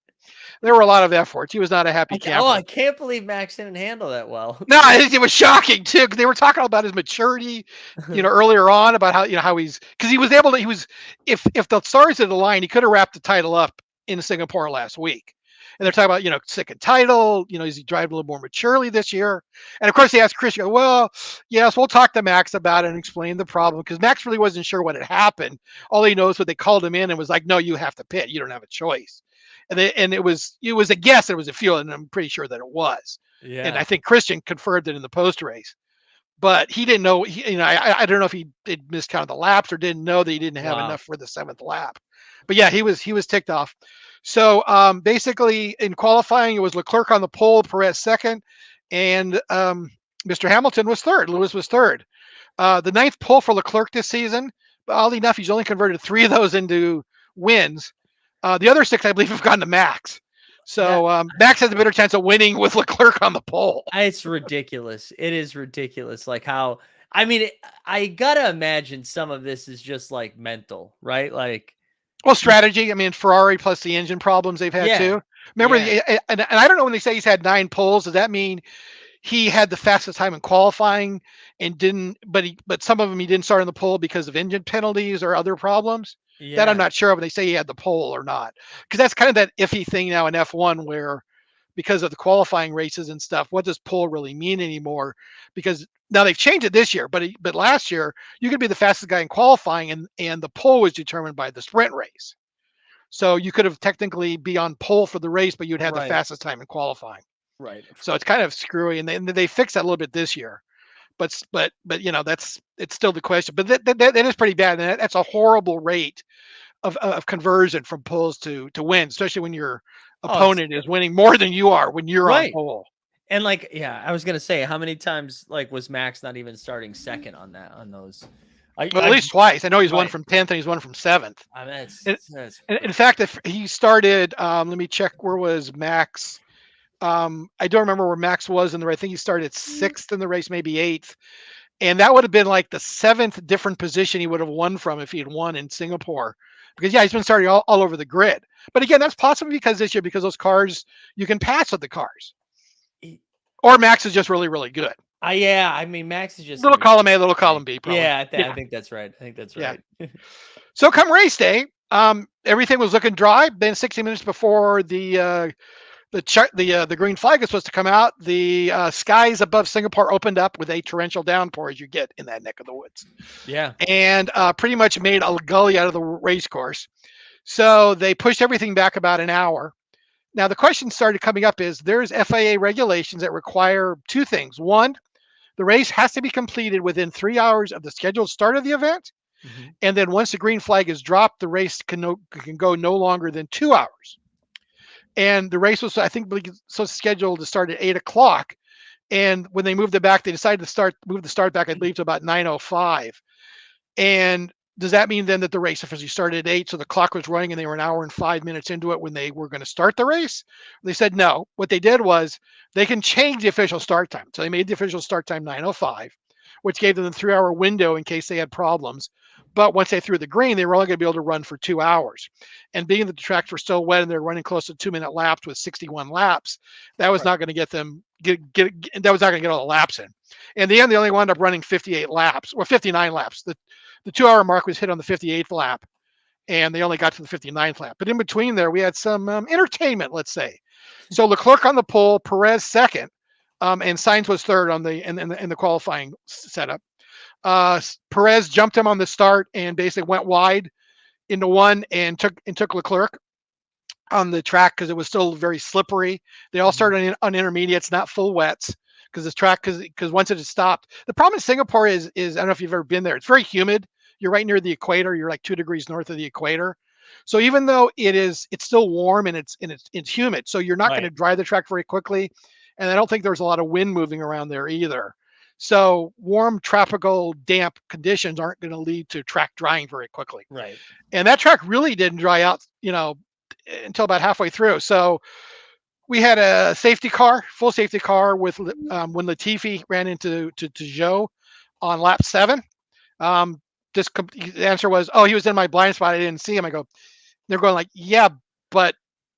There were a lot of F words. He was not a happy camper. Oh, I can't believe Max didn't handle that well. No, it was shocking too. 'Cause they were talking about his maturity, earlier on about how he's, because he was able to, if the stars had aligned, he could have wrapped the title up in Singapore last week. And they're talking about, second title, is he driving a little more maturely this year? And of course they asked Chris, well, yes, we'll talk to Max about it and explain the problem, because Max really wasn't sure what had happened. All he knows was they called him in and was like, no, you have to pit. You don't have a choice. and it was a guess that it was a fuel, and I'm pretty sure that it was. And I Yeah. think Christian confirmed it in the post race, but he didn't know. I don't know if he did miscount the laps or didn't know that he didn't have Wow. enough for the 7th lap. But yeah, he was ticked off. So basically, in qualifying, it was Leclerc on the pole, Perez second, and Mr. Hamilton was third. Lewis was third. The 9th pole for Leclerc this season. But oddly enough, he's only converted 3 of those into wins. The other 6, I believe, have gone to Max. So Max has a better chance of winning with Leclerc on the pole. It's ridiculous. It is ridiculous. Like how, I mean, I gotta imagine some of this is just like mental, right? Like, Well, strategy. I mean, Ferrari plus the engine problems they've had Yeah. too. Remember, Yeah. and I don't know when they say he's had 9 poles. Does that mean he had the fastest time in qualifying and didn't? But some of them he didn't start on the pole because of engine penalties or other problems. That I'm yeah, not sure of. They say he had the pole or not, because that's kind of that iffy thing now in F1 where, because of the qualifying races and stuff, what does pole really mean anymore? Because now they've changed it this year, but last year you could be the fastest guy in qualifying, and the pole was determined by the sprint race. So you could have technically be on pole for the race, but you'd have the Right. fastest time in qualifying. right. So it's kind of screwy, and they fixed that a little bit this year. But it's still the question. But that is pretty bad, and that's a horrible rate of conversion from poles to win, especially when your opponent is winning more than you are when you're on Right. pole. And like, yeah, I was gonna say, how many times like was Max not even starting second on those? Well, at least twice. I know he's won Right. from 10th and he's won from 7th. I mean, that's In fact, if he started, let me check, where was Max? I don't remember where Max was in the race. I think he started 6th in the race, maybe 8th. And that would have been like the 7th different position he would have won from if he had won in Singapore. Because, yeah, he's been starting all over the grid. But again, that's possibly because this year, because those cars, you can pass with the cars. Or Max is just really, really good. yeah, I mean, Max is just Little column A, little column B, probably. Yeah, I think that's right. I think that's Yeah. right. So come race day, everything was looking dry. Then 60 minutes before the green flag is supposed to come out, the skies above Singapore opened up with a torrential downpour, as you get in that neck of the woods. Yeah. And pretty much made a gully out of the race course. So they pushed everything back about an hour. Now the question started coming up is there's FIA regulations that require 2 things. One, the race has to be completed within 3 hours of the scheduled start of the event. Mhm. And then once the green flag is dropped, the race can go no longer than 2 hours. And the race was, I think, so scheduled to start at 8:00. And when they moved it back, they decided to move the start back, I believe, to about 9:05. And does that mean then that the race officially started at 8, so the clock was running and they were an hour and 5 minutes into it when they were going to start the race? They said no. What they did was they can change the official start time. So they made the official start time 9:05, which gave them the 3-hour window in case they had problems. But once they threw the green, they were only going to be able to run for 2 hours. And being that the tracks were still wet and they're running close to 2-minute laps with 61 laps, that was not going to get them that was not going to get all the laps in. In the end, they only wound up running 58 laps or 59 laps. The 2-hour mark was hit on the 58th lap, and they only got to the 59th lap. But in between there, we had some entertainment, let's say. So Leclerc on the pole, Perez second, and Sainz was third on in the qualifying setup. Perez jumped him on the start and basically went wide into one and took Leclerc on the track because it was still very slippery. They all started on intermediates, not full wets, because this track, because once it had stopped. The problem in Singapore is I don't know if you've ever been there. It's very humid. You're right near the equator. You're like 2 degrees north of the equator. So even though it's still warm and it's humid, so you're not going to dry the track very quickly. And I don't think there's a lot of wind moving around there either. So warm, tropical, damp conditions aren't going to lead to track drying very quickly. Right. And that track really didn't dry out, until about halfway through. So we had a full safety car with when Latifi ran into Zhou on lap 7. The answer was, oh, he was in my blind spot. I didn't see him. They're going like, yeah, but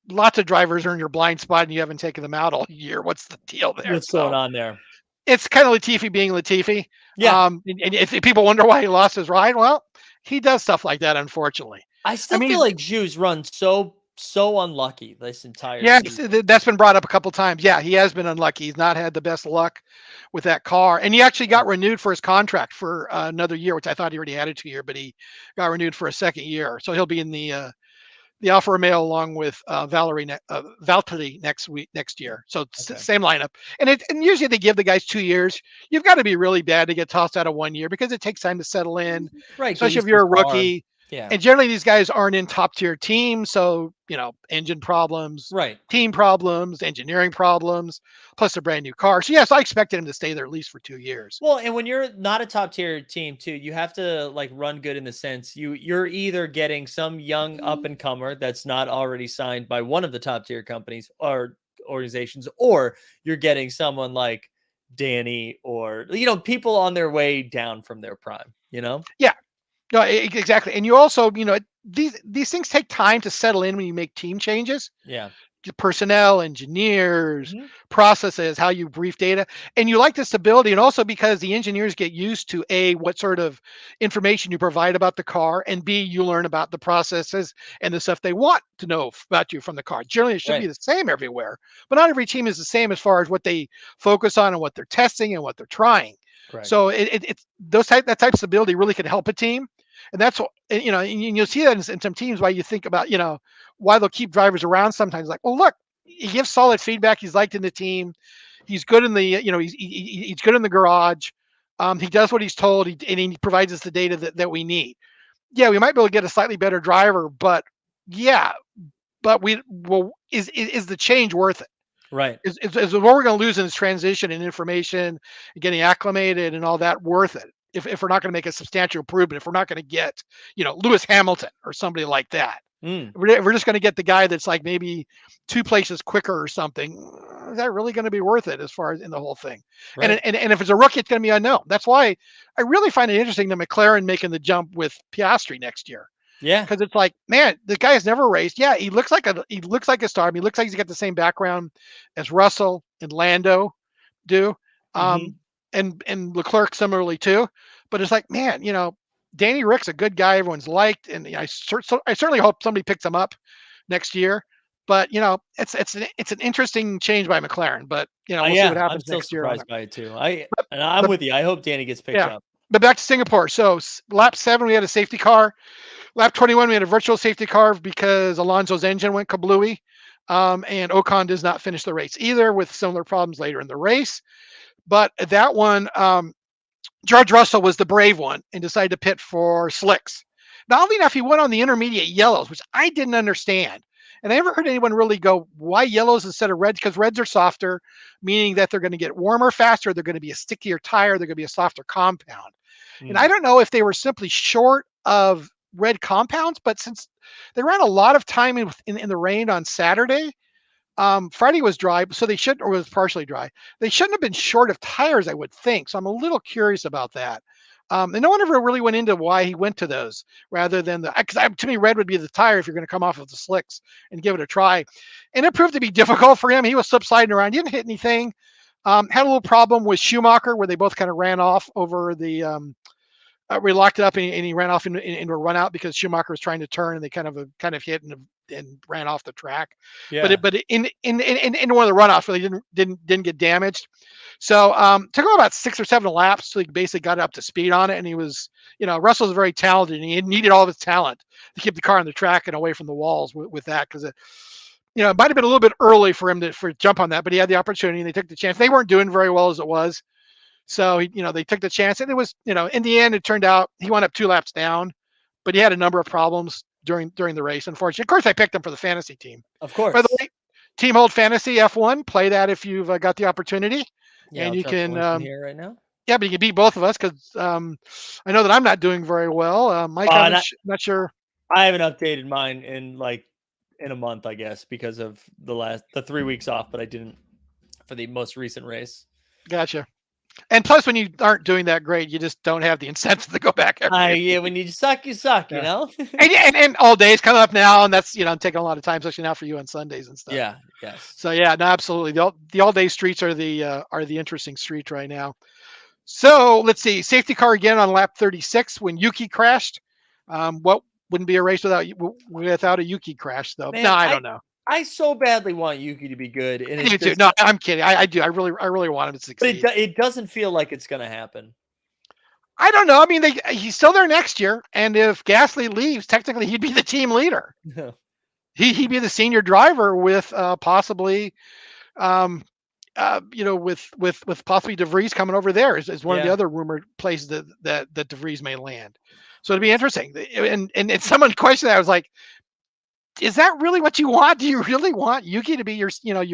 lots of drivers are in your blind spot and you haven't taken them out all year. What's the deal there? What's going on there? It's kind of Latifi being Latifi. Yeah. And if people wonder why he lost his ride, well, he does stuff like that, unfortunately. I still feel like Zhu's run so unlucky this entire season. That's been brought up a couple times. Yeah, he has been unlucky. He's not had the best luck with that car. And he actually got renewed for his contract for another year, which I thought he already had a 2-year, but he got renewed for a second year. So he'll be in the the Alfa Romeo along with Valtteri next year. So Okay. same lineup, and usually they give the guys 2 years. You've got to be really bad to get tossed out of 1 year because it takes time to settle in, Right. Get especially used if to you're a the car. rookie. Yeah. And generally, these guys aren't in top tier teams, so engine problems, Right. team problems, engineering problems, plus a brand new car. So yes, I expected him to stay there at least for 2 years. Well, and when you're not a top tier team too, you have to like run good in the sense you're either getting some young up and comer that's not already signed by one of the top tier companies or organizations, or you're getting someone like Danny or people on their way down from their prime. Yeah, no, exactly. And you also, these things take time to settle in when you make team changes. Yeah. Personnel, engineers, Mhm. processes, how you brief data. And you like the stability, and also because the engineers get used to A, what sort of information you provide about the car, and B, you learn about the processes and the stuff they want to know about you from the car. Generally, it should be Right. the same everywhere, but not every team is the same as far as what they focus on and what they're testing and what they're trying. Correct. So it's that type of stability really could help a team. And that's what, and you'll see that in some teams why you think about, why they'll keep drivers around sometimes. Like, well, look, he gives solid feedback. He's liked in the team. He's good in the, he's good in the garage. He does what he's told, and he provides us the data that we need. Yeah, we might be able to get a slightly better driver, but yeah, but is the change worth it? Right. Is what we're going to lose in this transition and information and getting acclimated and all that worth it? If we're not going to make a substantial improvement, if we're not going to get, Lewis Hamilton or somebody like that, Mm. we're just going to get the guy that's like maybe 2 places quicker or something. Is that really going to be worth it as far as in the whole thing? Right. And if it's a rookie, it's going to be unknown. That's why I really find it interesting that McLaren making the jump with Piastri next year. Yeah. Because it's like, man, the guy has never raced. Yeah, he looks like a star. I mean, he looks like he's got the same background as Russell and Lando do, Mhm. and Leclerc similarly too. But it's like, man, Danny Rick's a good guy. Everyone's liked, and I certainly hope somebody picks him up next year. But it's an interesting change by McLaren. But we'll see Yeah, what I'm happens still next year on surprised it. by it too. I'm But with you. I hope Danny gets picked yeah, up. but back to Singapore. So lap 7, we had a safety car. Lap 21, we had a virtual safety car because Alonso's engine went kablooey. And Ocon does not finish the race either, with similar problems later in the race. But that one, George Russell was the brave one and decided to pit for slicks. Now, oddly enough, he went on the intermediate yellows, which I didn't understand. And I never heard anyone really go, why yellows instead of reds? Because reds are softer, meaning that they're going to get warmer faster. They're going to be a stickier tire. They're going to be a softer compound. And I don't know if they were simply short of red compounds, but since they ran a lot of time in the rain on Saturday, Friday was dry, so they shouldn't, or was partially dry. They shouldn't have been short of tires, I would think. So I'm a little curious about that. And no one ever really went into why he went to those rather than because to me, red would be the tire if you're going to come off of the slicks and give it a try. And it proved to be difficult for him. He was slip sliding around. He didn't hit anything. Had a little problem with Schumacher where they both kind of ran off over the we locked it up and he ran off into a run out because Schumacher was trying to turn and they kind of hit and ran off the track. Yeah. But in one of the runoffs where they didn't get damaged. So took him about 6 or 7 laps so he basically got up to speed on it. And he was, Russell's very talented and he needed all of his talent to keep the car on the track and away from the walls with that because it might have been a little bit early for him to jump on that, but he had the opportunity and they took the chance. They weren't doing very well as it was. So, they took the chance and it was, in the end, it turned out he wound up 2 laps down, but he had a number of problems during the race. Unfortunately, of course, I picked him for the fantasy team. Of course. By the way, Team Hold Fantasy F1, play that if you've got the opportunity. Yeah, and I'll you drop the can, link in here right now. yeah, but you can beat both of us because I know that I'm not doing very well. Mike, I'm not sure. I haven't updated mine in a month, I guess, because of the 3 weeks off, but I didn't for the most recent race. Gotcha. And plus, when you aren't doing that great, you just don't have the incentive to go back every Yeah, when you suck, you suck, yeah. And all days coming up now, and that's taking a lot of time, especially now for you on Sundays and stuff. Yeah, yes. So yeah, no, absolutely. The all day streets are the interesting streets right now. So let's see, safety car again on lap 36 when Yuki crashed. What wouldn't be a race without a Yuki crash though? Man, no, I don't know. I so badly want Yuki to be good. And I do. No, I'm kidding. I do. I really want him to succeed. But it doesn't feel like it's going to happen. I don't know. I mean, he's still there next year, and if Gasly leaves, technically he'd be the team leader. He'd be the senior driver with possibly, with possibly DeVries coming over there is one of the Yeah. other rumored places that DeVries may land. So it'd be interesting. And someone questioned that. I was like, is that really what you want? Do you really want Yuki to be your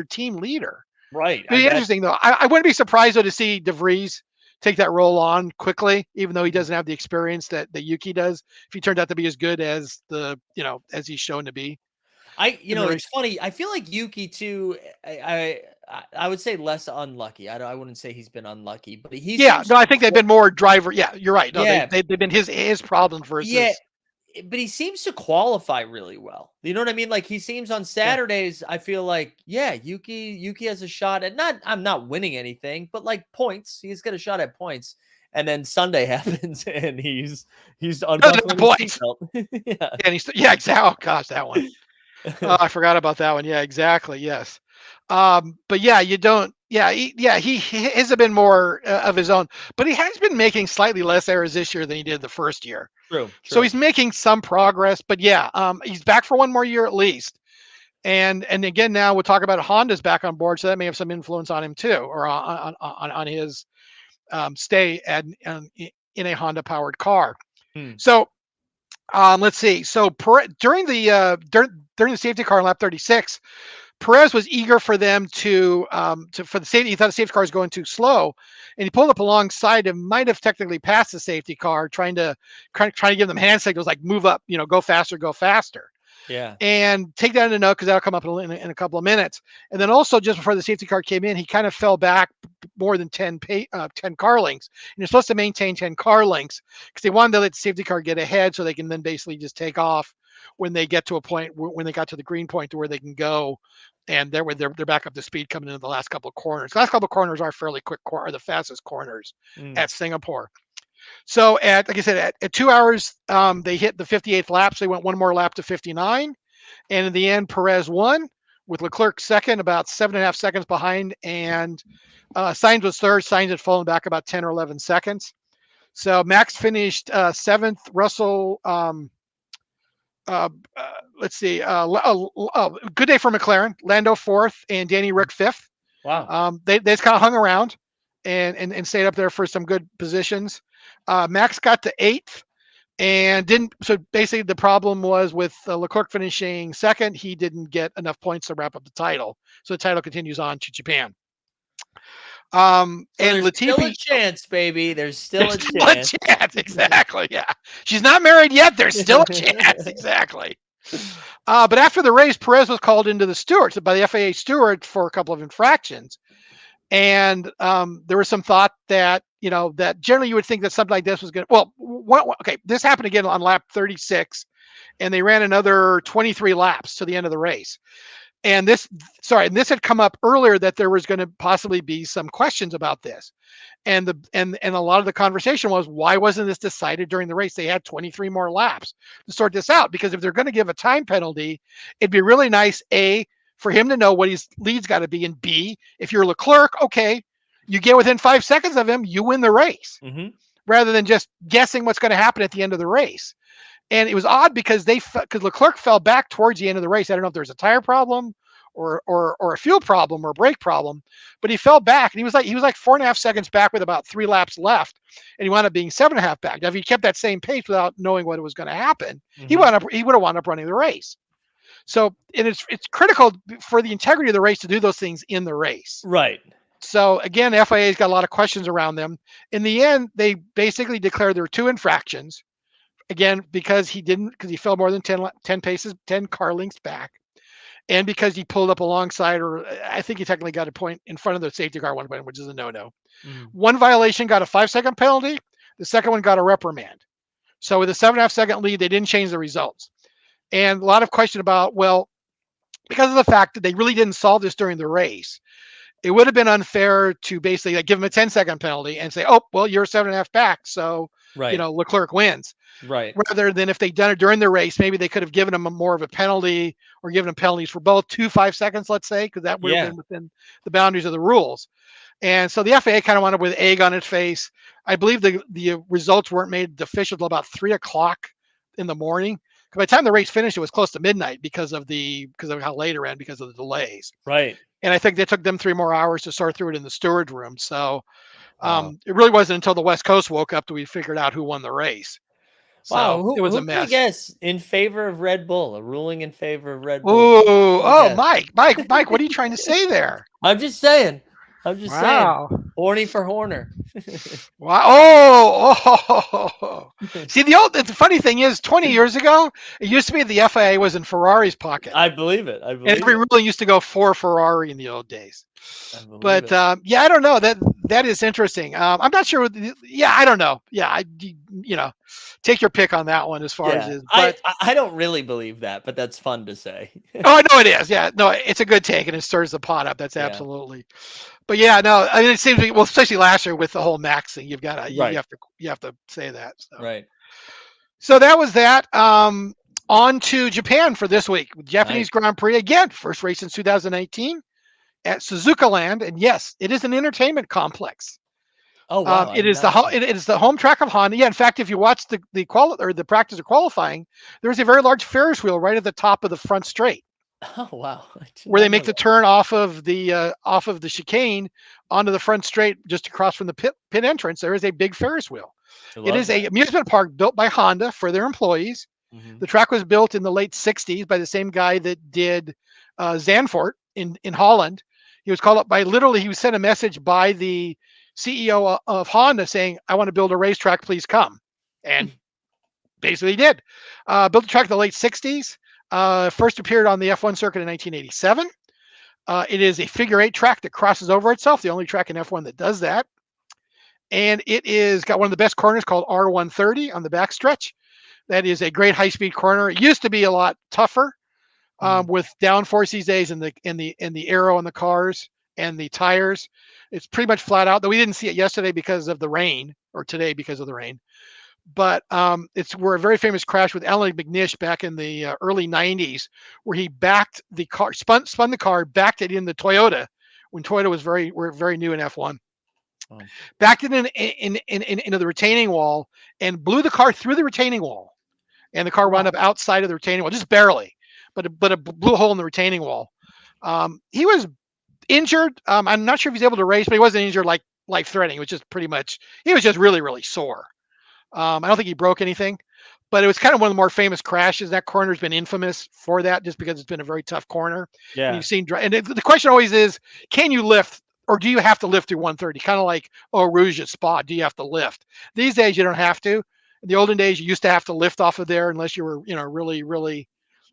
team leader? Right. It'd be interesting though. I wouldn't be surprised though to see DeVries take that role on quickly, even though he doesn't have the experience that Yuki does. If he turned out to be as good as as he's shown to be. It's funny. I feel like Yuki too. I would say less unlucky. I wouldn't say he's been unlucky, but he seems I think they've been more driver. Yeah, you're right. No, Yeah. they've been his problem versus. Yeah, but he seems to qualify really well. You know what I mean? Like he seems on Saturdays, I feel like, Yuki has a shot at I'm not winning anything, but like points. He's got a shot at points. And then Sunday happens and he's unbuckling his seatbelt. Yeah. And exactly. Oh gosh, that one. I forgot about that one. Yeah, exactly. Yes. But yeah, you don't. Yeah, he has been more of his own, but he has been making slightly less errors this year than he did the first year. True. So he's making some progress, but yeah, he's back for one more year at least. And again, now we'll talk about Honda's back on board, so that may have some influence on him too, or on his stay in a Honda powered car. So let's see. So during the safety car in lap 36, Perez was eager for them for the safety. He thought the safety car was going too slow, and he pulled up alongside and might have technically passed the safety car, trying to give them hand signals like "move up," go faster, go faster. Yeah. And take that into note because that'll come up in a couple of minutes. And then also just before the safety car came in, he kind of fell back more than 10 car lengths. And you're supposed to maintain 10 car lengths because they wanted to let the safety car get ahead so they can then basically just take off when they get to a point when they got to the green point to where they can go. And they're back up to speed coming into the last couple of corners. The last couple of corners are fairly quick, are the fastest corners at Singapore. So like I said, at 2 hours, they hit the 58th lap. So they went one more lap to 59. And in the end, Perez won with Leclerc second, about 7.5 seconds behind. And Sainz was third. Sainz had fallen back about 10 or 11 seconds. So Max finished seventh. Russell, let's see. Good day for McLaren. Lando fourth and Danny Rick fifth. Wow. They just kind of hung around and stayed up there for some good positions. Max got to eighth and didn't. So basically, the problem was with Leclerc finishing second. He didn't get enough points to wrap up the title. So the title continues on to Japan. And there's Latifi, still a chance, baby. There's still a chance. Exactly. Yeah. She's not married yet. There's still a chance. Exactly. But after the race, Perez was called into the stewards by the FAA steward for a couple of infractions. And there was some thought that, that generally you would think that something like this was going to, this happened again on lap 36, and they ran another 23 laps to the end of the race. And this had come up earlier that there was going to possibly be some questions about this. And a lot of the conversation was, why wasn't this decided during the race? They had 23 more laps to sort this out, because if they're going to give a time penalty, it'd be really nice, A, for him to know what his lead's got to be, and B, if you're Leclerc, okay, you get within 5 seconds of him, you win the race, rather than just guessing what's going to happen at the end of the race. And it was odd because Leclerc fell back towards the end of the race. I don't know if there's a tire problem or a fuel problem or a brake problem, but he fell back, and he was like 4.5 seconds back with about 3 laps left, and he wound up being 7.5 back. Now, if he kept that same pace without knowing what was going to happen, he would have wound up running the race. So, and it's critical for the integrity of the race to do those things in the race. Right. So again, FIA's got a lot of questions around them. In the end, they basically declared there were 2 infractions. Again, because he fell more than 10 car lengths back, and because he pulled up alongside, or I think he technically got a point in front of the safety car one point, which is a no-no. One violation got a 5-second penalty. The second one got a reprimand. So with a 7.5 second lead, they didn't change the results. And a lot of question about, well, because of the fact that they really didn't solve this during the race, it would have been unfair to basically give him a 10-second penalty and say, oh, well, you're 7.5 back, so Leclerc wins. Right. Rather than if they'd done it during the race, maybe they could have given him more of a penalty, or given him penalties for both 2 5 seconds, let's say, because that would have been within the boundaries of the rules. And so the FAA kind of wound up with egg on its face. I believe the results weren't made official until about 3 o'clock in the morning. By the time the race finished, it was close to midnight because of how late it ran because of the delays. Right. And I think they took them 3 more hours to sort through it in the steward room. So Wow. it really wasn't until the West Coast woke up that we figured out who won the race. Wow. So it was a Who can we mess. guess in favor of Red Bull? A ruling in favor of Red Bull. Ooh, oh, guess? Mike, what are you trying to say there? I'm just saying. Wow. Horny for Horner. Wow. Oh. See, the funny thing is, 20 years ago, it used to be the FIA was in Ferrari's pocket. I believe it. And every ruling used to go for Ferrari in the old days. But it. yeah, I don't know. That is interesting. I'm not sure. Yeah, I don't know. Yeah, take your pick on that one as far as it is. But I don't really believe that, but that's fun to say. Oh, I know it is. Yeah, no, it's a good take and it stirs the pot up. That's absolutely. But yeah, no, I mean it seems well, especially last year with the whole Max thing, you've got to you have to say that. So. Right. So that was that. On to Japan for this week. Japanese Grand Prix again, first race since 2019 at Suzuka Land, and yes, it is an entertainment complex. Oh wow! It is the home track of Honda. Yeah, in fact, if you watch the practice of qualifying, there is a very large Ferris wheel right at the top of the front straight. Oh wow! Where they make the turn off of the chicane onto the front straight, just across from the pit entrance. There is a big Ferris wheel. It is an amusement park built by Honda for their employees. Mm-hmm. The track was built in the late '60s by the same guy that did Zandvoort in Holland. He was called up he was sent a message by the CEO of Honda saying, "I want to build a racetrack, please come." And basically he did. Built the track in the late '60s. First appeared on the F1 circuit in 1987. It is a figure 8 track that crosses over itself, the only track in F1 that does that. And it is got one of the best corners called R130 on the backstretch. That is a great high-speed corner. It used to be a lot tougher with downforce these days in the aero on the cars and the tires. It's pretty much flat out, though we didn't see it yesterday because of the rain, or today because of the rain. But it's where a very famous crash with Alan McNish back in the early 90s, where he backed the car, spun the car, backed it in the Toyota when Toyota was very new in F1. Oh. Backed it into the retaining wall and blew the car through the retaining wall, and the car wound up outside of the retaining wall, just barely, but it blew a hole in the retaining wall. He was injured. I'm not sure if he's able to race, but he wasn't injured like life-threatening. It was just pretty much he was just really, really sore. I don't think he broke anything, but it was kind of one of the more famous crashes. That corner's been infamous for that, just because it's been a very tough corner. Yeah, and you've seen, and the question always is, can you lift, or do you have to lift through 130? Kind of like Eau Rouge at Spa. Do you have to lift? These days, you don't have to. In the olden days, you used to have to lift off of there unless you were, really, really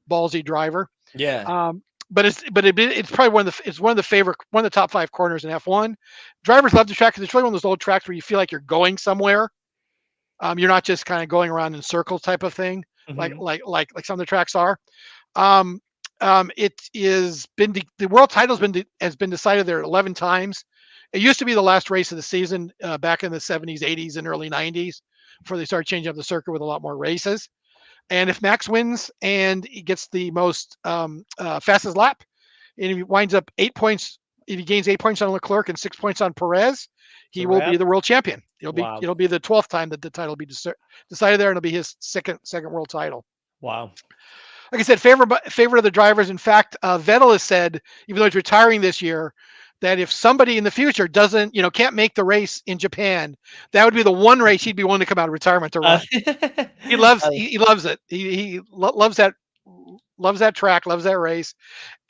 ballsy driver. Yeah. But it's probably one of the top 5 corners in F1. Drivers love the track because it's really one of those old tracks where you feel like you're going somewhere. You're not just kind of going around in circles type of thing, like some of the tracks are. It is been the world title has been decided there 11 times. It used to be the last race of the season back in the 70s, 80s, and early 90s before they started changing up the circuit with a lot more races. And if Max wins and he gets the most fastest lap, and he winds up 8 points, if he gains 8 points on Leclerc and 6 points on Perez, he will be the world champion. It'll be the 12th time that the title will be decided there, and it'll be his second world title. Wow. Like I said, favorite of the drivers. In fact, Vettel has said, even though he's retiring this year, that if somebody in the future can't make the race in Japan, that would be the one race he'd be willing to come out of retirement to run. He loves it. He loves that track, loves that race,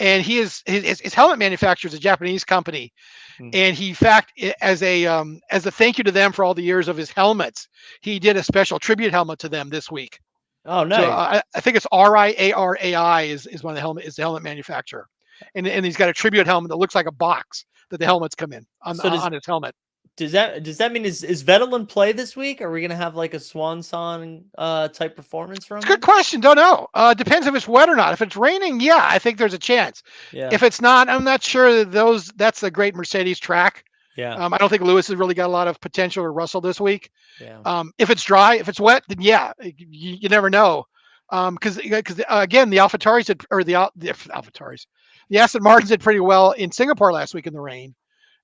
and his helmet manufacturer is a Japanese company, and he, in fact, as a thank you to them for all the years of his helmets, he did a special tribute helmet to them this week. Oh, nice. So, I think it's RIARAI is one of the helmet manufacturer, and he's got a tribute helmet that looks like a box that the helmets come in on his helmet. Does that mean is Vettel in play this week? Are we gonna have like a swan song type performance from him? It's a good question. Don't know. Depends if it's wet or not. If it's raining, yeah, I think there's a chance. Yeah. If it's not, I'm not sure that's a great Mercedes track. Yeah. I don't think Lewis has really got a lot of potential, or Russell this week. Yeah. If it's dry, if it's wet, then yeah, you never know. Because again, the AlphaTauris the Aston Martins did pretty well in Singapore last week in the rain.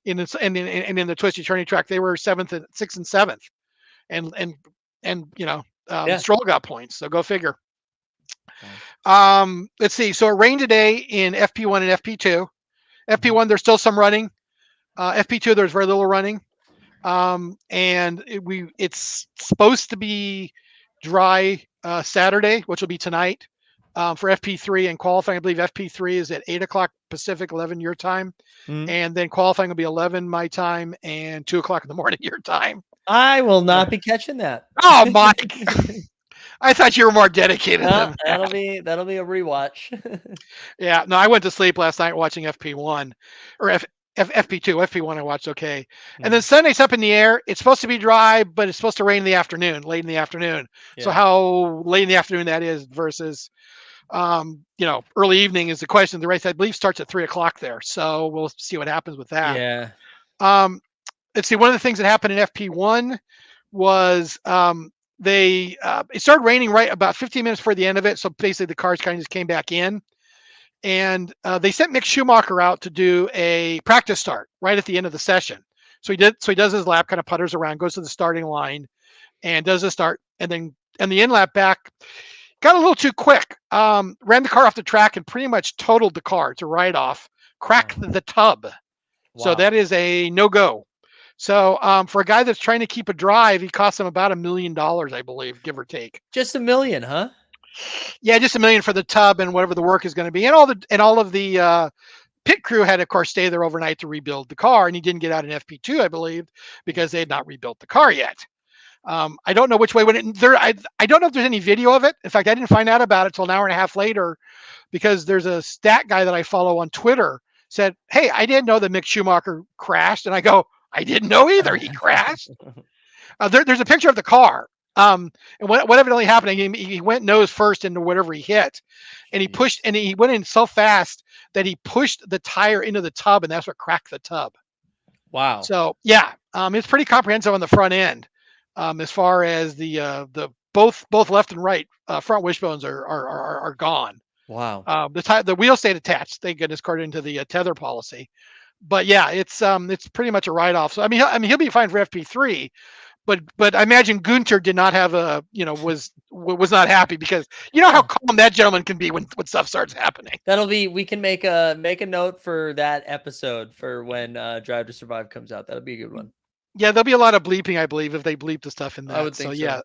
In the twisty turning track, they were 6th and 7th, and Stroll got points. So go figure. Let's see. So it rained today in FP1 and FP2. FP1, there's still some running. FP2, there's very little running. And it's supposed to be dry Saturday, which will be tonight. For FP3 and qualifying, I believe FP3 is at 8 o'clock Pacific, 11 your time. And then qualifying will be 11 my time and 2 o'clock in the morning your time. I will not be catching that. Oh, Mike. I thought you were more dedicated than that. That'll be a rewatch. Yeah, no, I went to sleep last night watching FP1 or FP2. FP1 I watched okay. And then Sunday's up in the air. It's supposed to be dry, but it's supposed to rain in the afternoon, late in the afternoon. Yeah. So how late in the afternoon that is versus early evening is the question. The race, I believe, starts at 3 o'clock there. So we'll see what happens with that. Yeah. Let's see. One of the things that happened in FP1 was it started raining right about 15 minutes before the end of it. So basically the cars kind of just came back in. And they sent Mick Schumacher out to do a practice start right at the end of the session. So he does his lap, kind of putters around, goes to the starting line and does a start. And the in lap back got a little too quick, ran the car off the track and pretty much totaled the car to ride off, cracked the tub. Wow. So that is a no-go. So for a guy that's trying to keep a drive, he cost him about $1 million, I believe, give or take. Just $1 million, huh? Yeah, just $1 million for the tub and whatever the work is going to be, and all of the pit crew had, of course, stay there overnight to rebuild the car, and he didn't get out in FP2, I believe, because they had not rebuilt the car yet. I don't know which way went it. I don't know if there's any video of it. In fact, I didn't find out about it till an hour and a half later, because there's a stat guy that I follow on Twitter said, "Hey, I didn't know that Mick Schumacher crashed," and I go, "I didn't know either. He crashed." There's a picture of the car. And what evidently happened, he went nose first into whatever he hit, and he went in so fast that he pushed the tire into the tub, and that's what cracked the tub. Wow. So yeah, it's pretty comprehensive on the front end, as far as the both left and right front wishbones are gone. Wow. The wheel stayed attached, thank goodness, according to the tether policy. But yeah, it's pretty much a write-off. So I mean he'll be fine for FP3. But I imagine Gunter did not have was not happy, because you know how calm that gentleman can be when stuff starts happening. We can make a note for that episode for when Drive to Survive comes out. That'll be a good one. Yeah, there'll be a lot of bleeping, I believe, if they bleep the stuff in that. I would think so. Yeah.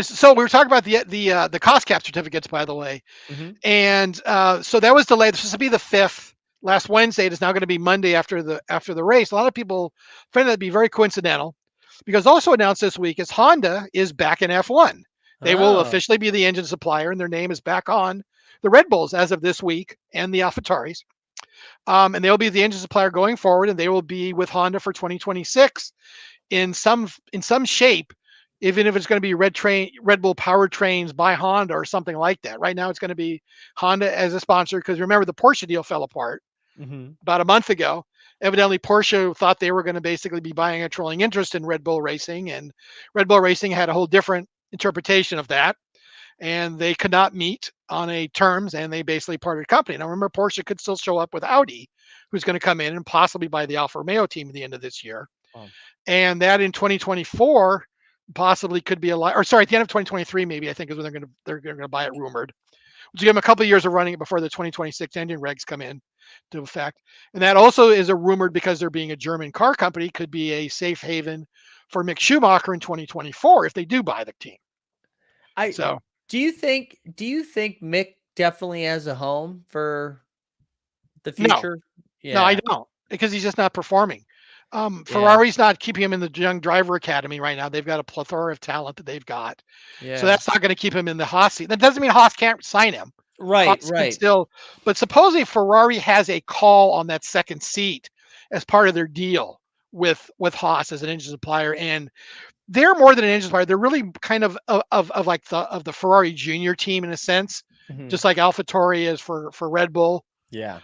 So we were talking about the cost cap certificates, by the way. Mm-hmm. And so that was delayed. This was to be the 5th. Last Wednesday. It is now going to be Monday after the race. A lot of people find that to be very coincidental, because also announced this week is Honda is back in F1. They will officially be the engine supplier, and their name is back on the Red Bulls as of this week, and the AlphaTauris. And they'll be the engine supplier going forward, and they will be with Honda for 2026 in some shape, even if it's going to be Red Bull powertrains by Honda or something like that. Right now it's going to be Honda as a sponsor, because remember the Porsche deal fell apart about a month ago. Evidently, Porsche thought they were going to basically be buying a controlling interest in Red Bull Racing, and Red Bull Racing had a whole different interpretation of that, and they could not meet on a terms, and they basically parted company. Now, remember, Porsche could still show up with Audi, who's going to come in and possibly buy the Alfa Romeo team at the end of this year, and that in 2024 possibly could be at the end of 2023, maybe, I think, is when they're going to buy it, rumored. To give them a couple of years of running it before the 2026 engine regs come in to effect. And that also is a rumored, because they're being a German car company, could be a safe haven for Mick Schumacher in 2024 if they do buy the team. Do you think Mick definitely has a home for the future? No, I don't, because he's just not performing. Ferrari's not keeping him in the young driver academy right now. They've got a plethora of talent that they've got. So that's not going to keep him in the Haas seat. That doesn't mean Haas can't sign him. Right. But supposedly Ferrari has a call on that second seat as part of their deal with Haas as an engine supplier, and they're more than an engine supplier. They're really kind of like the Ferrari junior team in a sense, just like AlphaTauri is for Red Bull. Yeah.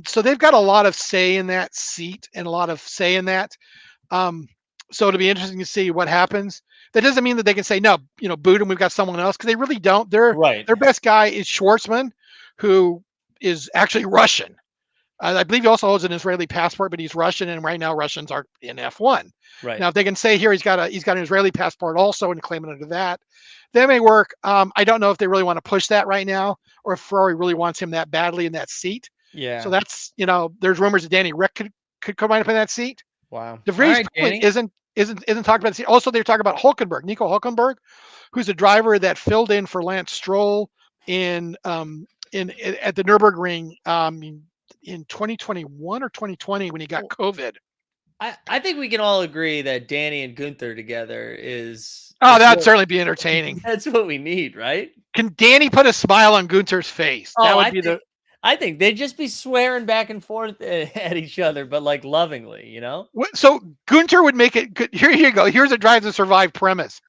So they've got a lot of say in that seat and a lot of say in that. So it'll be interesting to see what happens. That doesn't mean that they can say, no, boot him, we've got someone else, because they really don't. Their best guy is Schwartzman, who is actually Russian. I believe he also holds an Israeli passport, but he's Russian, and right now Russians are in F1. Right. Now, if they can say here he's got an Israeli passport also and claim it under that may work. I don't know if they really want to push that right now, or if Ferrari really wants him that badly in that seat. Yeah. So that's, there's rumors that Danny Rick could wind up in that seat. Wow. De Vries probably isn't talked about the seat. Also, they're talking about Nico Hulkenberg, who's a driver that filled in for Lance Stroll at the Nürburgring in 2021 or 2020 when he got COVID. I think we can all agree that Danny and Gunther together is. That'd certainly be entertaining. That's what we need, right? Can Danny put a smile on Gunther's face? That would be I think they'd just be swearing back and forth at each other, but like lovingly, So Gunther would make it good. Here you go. Here's a Drive to Survive premise.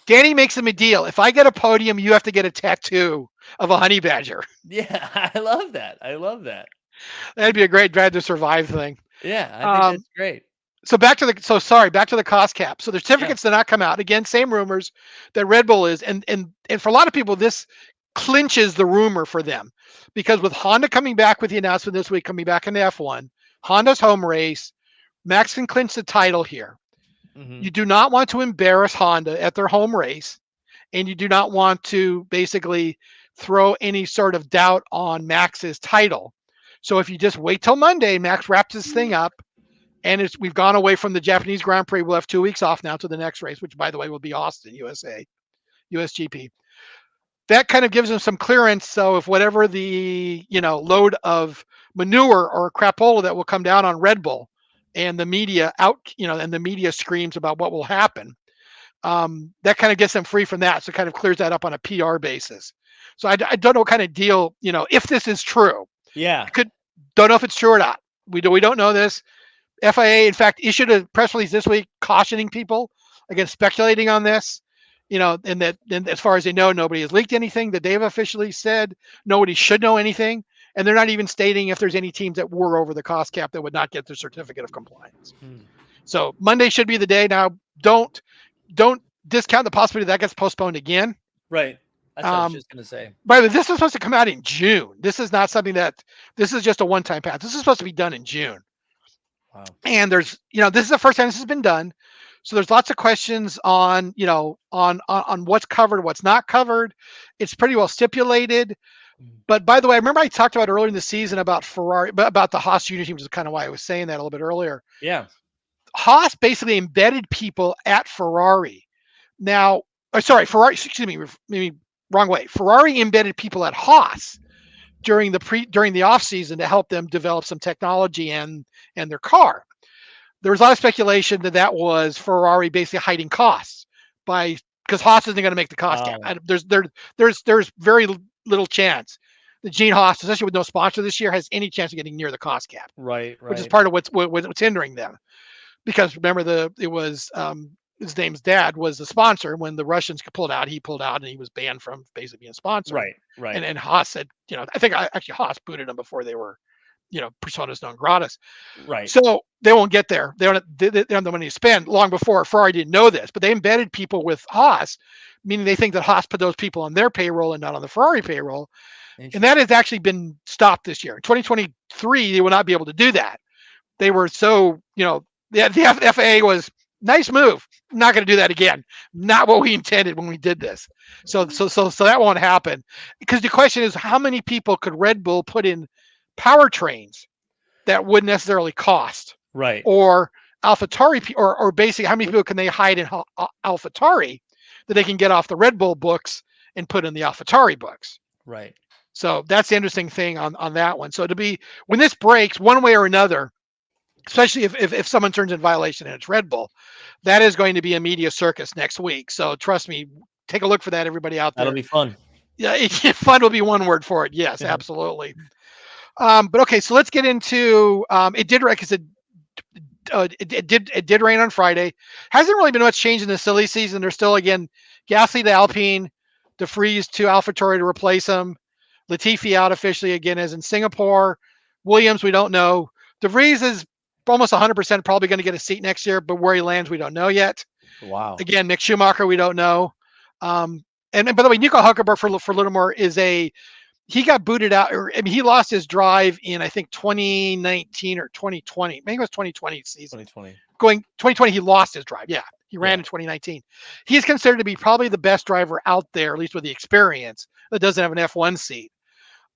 Danny makes him a deal. If I get a podium, you have to get a tattoo of a honey badger. Yeah, I love that. That'd be a great Drive to Survive thing. Yeah, I think that's great. So back to the cost cap. So the certificates did not come out. Again, same rumors that Red Bull is, and for a lot of people, this clinches the rumor for them, because with Honda coming back with the announcement this week, coming back into F1, Honda's home race, Max can clinch the title here. Mm-hmm. You do not want to embarrass Honda at their home race, and you do not want to basically throw any sort of doubt on Max's title. So if you just wait till Monday, Max wraps this thing up, and we've gone away from the Japanese Grand Prix. We'll have 2 weeks off now to the next race, which, by the way, will be Austin, USGP. That kind of gives them some clearance. So if whatever the load of manure or crapola that will come down on Red Bull, and the media and the media screams about what will happen, that kind of gets them free from that. So it kind of clears that up on a PR basis. So I don't know what kind of deal, if this is true. Yeah. Don't know if it's true or not. We don't know this. FIA, in fact, issued a press release this week cautioning people against speculating on this. And as far as they know, nobody has leaked anything that they've officially said. Nobody should know anything. And they're not even stating if there's any teams that were over the cost cap that would not get their certificate of compliance. So Monday should be the day. Now, don't discount the possibility that gets postponed again. Right. That's what I was just going to say. By the way, this is supposed to come out in June. This is not something this is just a one-time pass. This is supposed to be done in June. Wow. And there's, this is the first time this has been done. So there's lots of questions on what's covered, what's not covered. It's pretty well stipulated. But by the way, I remember I talked about earlier in the season about Ferrari, about the Haas junior team, which is kind of why I was saying that a little bit earlier. Yeah. Haas basically embedded people at Ferrari. Now, Ferrari, excuse me, maybe wrong way. Ferrari embedded people at Haas during the off season to help them develop some technology and their car. There was a lot of speculation that was Ferrari basically hiding costs because Haas isn't going to make the cost cap. There's very little chance that Gene Haas, especially with no sponsor this year, has any chance of getting near the cost cap. Right. Which is part of what's hindering them. Because remember, his name's dad was the sponsor. When the Russians pulled out, he pulled out and he was banned from basically being a sponsor. Right. And Haas said, I think actually Haas booted him before they were, personas non gratis. Right. So they won't get there. They don't have the money to spend long before. Ferrari didn't know this, but they embedded people with Haas, meaning they think that Haas put those people on their payroll and not on the Ferrari payroll. And that has actually been stopped this year. In 2023, they will not be able to do that. They were so, the FAA was, nice move. Not going to do that again. Not what we intended when we did this. So that won't happen. Because the question is, how many people could Red Bull put in powertrains that wouldn't necessarily cost? Right. Or AlphaTauri, or basically, how many people can they hide in AlphaTauri that they can get off the Red Bull books and put in the AlphaTauri books? Right. So that's the interesting thing on that one. So when this breaks one way or another, especially if someone turns in violation and it's Red Bull, that is going to be a media circus next week. So trust me, take a look for that, everybody out there. That'll be fun. Yeah, fun will be one word for it. Yes, absolutely. But okay, so let's get into it. Did like I said, it did rain on Friday. Hasn't really been much change in the silly season. There's still, again, Gasly to Alpine, De Vries to AlphaTauri to replace him. Latifi out officially again as in Singapore. Williams, we don't know. De Vries is almost 100% probably going to get a seat next year, but where he lands, we don't know yet. Wow. Again, Mick Schumacher, we don't know. And by the way, Nico Hulkenberg for a little more is he got booted out, or I mean, he lost his drive in I think 2019 or 2020. Maybe it was 2020 season. 2020. Going 2020, he lost his drive. Yeah, he ran Yeah. in 2019. He's considered to be probably the best driver out there, at least with the experience, that doesn't have an F1 seat.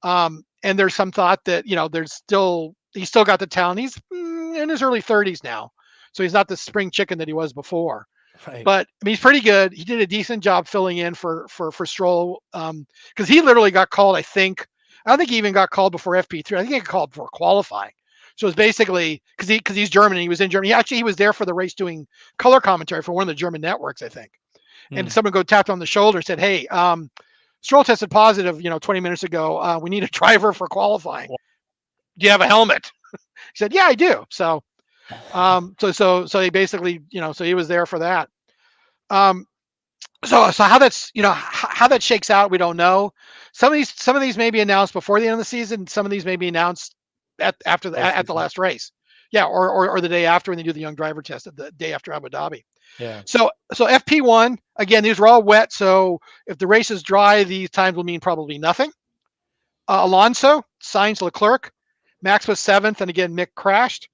And there's some thought that he's still got the talent. He's in his early 30s now, so he's not the spring chicken that he was before. Right. But I mean, he's pretty good. He did a decent job filling in for Stroll, because he literally got called. I don't think he even got called before FP3. I think he got called before qualifying. So it's basically because he's German and he was in Germany. He was there for the race doing color commentary for one of the German networks, I think. And someone tapped on the shoulder and said, "Hey, Stroll tested positive, 20 minutes ago. We need a driver for qualifying. Do you have a helmet?" He said, "Yeah, I do." So, so he basically, so he was there for that. So how that's, how that shakes out, we don't know. Some of these may be announced before the end of the season. Some of these may be announced at the last race. Yeah, or the day after when they do the young driver test, the day after Abu Dhabi. Yeah. So FP1, again, these were all wet. So if the race is dry, these times will mean probably nothing. Alonso, Sainz, Leclerc, Max was 7th, and again, Mick crashed.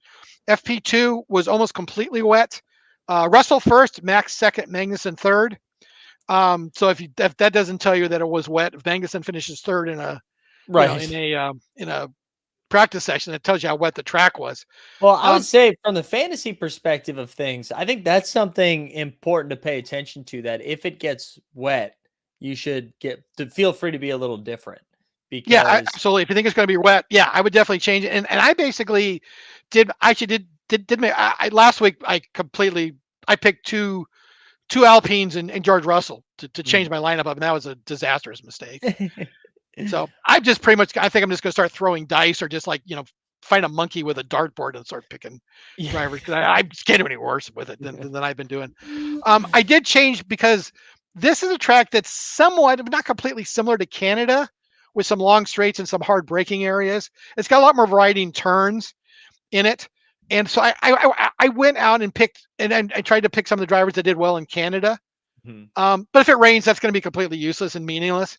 FP2 was almost completely wet. Russell first, Max second, Magnussen third. So if that doesn't tell you that it was wet, if Magnussen finishes third in a in a practice session, that tells you how wet the track was. Well, I would say from the fantasy perspective of things, I think that's something important to pay attention to, that if it gets wet, you should feel free to be a little different. Because absolutely. If you think it's going to be wet, I would definitely change it. And I basically did last week. I picked two Alpines and George Russell to change my lineup up, and that was a disastrous mistake. So I think I'm just going to start throwing dice, or just find a monkey with a dartboard and start picking drivers, because I just can't do any worse with it than I've been doing. I did change because this is a track that's somewhat, but not completely, similar to Canada, with some long straights and some hard braking areas. It's got a lot more variety in turns in it. And so I went out and picked, and I tried to pick some of the drivers that did well in Canada. But if it rains, that's going to be completely useless and meaningless.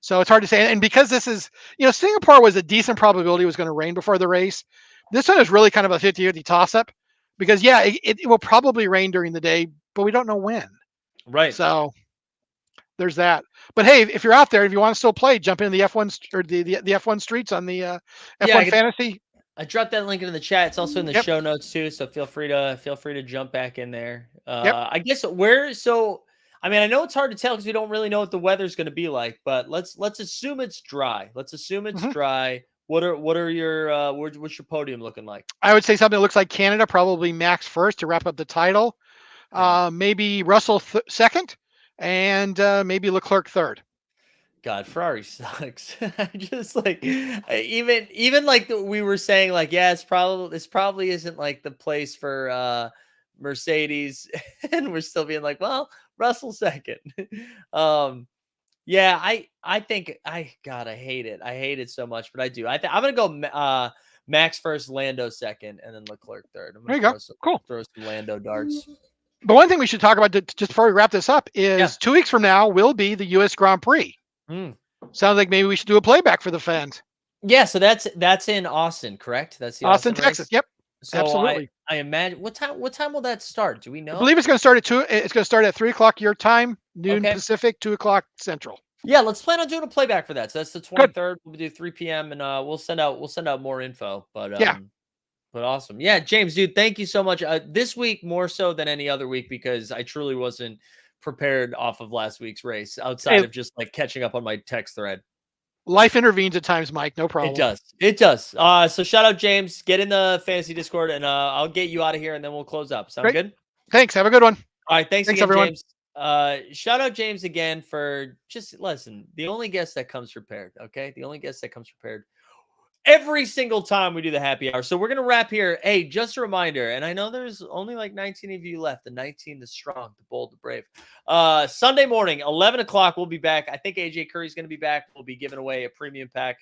So it's hard to say. And because this is, Singapore was a decent probability it was going to rain before the race. This one is really kind of a 50-50 toss-up, because it will probably rain during the day, but we don't know when. Right. So there's that. But hey, if you're out there, if you want to still play, jump into the F1 or the F1 streets on the F1 Fantasy. I dropped that link into the chat. It's also in the show notes too, so feel free to jump back in there. I guess I know it's hard to tell because we don't really know what the weather's going to be like, but let's assume it's dry. Dry. What's your podium looking like? I would say something that looks like Canada, probably Max first to wrap up the title. Maybe Russell second, and maybe Leclerc third. God, Ferrari sucks. Just even like we were saying, this probably isn't like the place for Mercedes, and we're still being like, well, Russell second. I think I hate it. I hate it so much, but I do. I'm gonna go Max first, Lando second, and then Leclerc third. There you go. Cool. Throw some Lando darts. But one thing we should talk about just before we wrap this up is 2 weeks from now will be the U.S. Grand Prix. Sounds like maybe we should do a playback for the fans. Yeah, so that's in Austin, correct? That's the Austin, Texas. Yep, so absolutely. I imagine what time will that start? Do we know? I believe it's going to start at 2. It's going to start at 3:00 your time, noon Pacific, 2:00 Central. Yeah, let's plan on doing a playback for that. So that's the 23rd. We'll do 3 p.m. and we'll send out more info. But but awesome. Yeah, James, dude, thank you so much. This week more so than any other week, because I truly wasn't prepared off of last week's race, outside of just catching up on my text thread. Life intervenes at times, Mike. No problem. It does. So shout out, James. Get in the fantasy Discord, and I'll get you out of here, and then we'll close up. Sound good? Thanks. Have a good one. All right. Thanks again, everyone. James. Shout out James again for the only guest that comes prepared. Okay. The only guest that comes prepared every single time we do the happy hour. So we're going to wrap here. Hey, just a reminder, and I know there's only 19 of you left, the 19, the strong, the bold, the brave. Sunday morning, 11 o'clock, we'll be back. I think AJ Curry's going to be back. We'll be giving away a premium pack.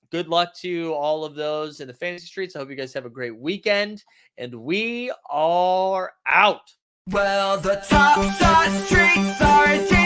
Good luck to all of those in the fantasy streets. I hope you guys have a great weekend, and we are out. Well, the top shot streets are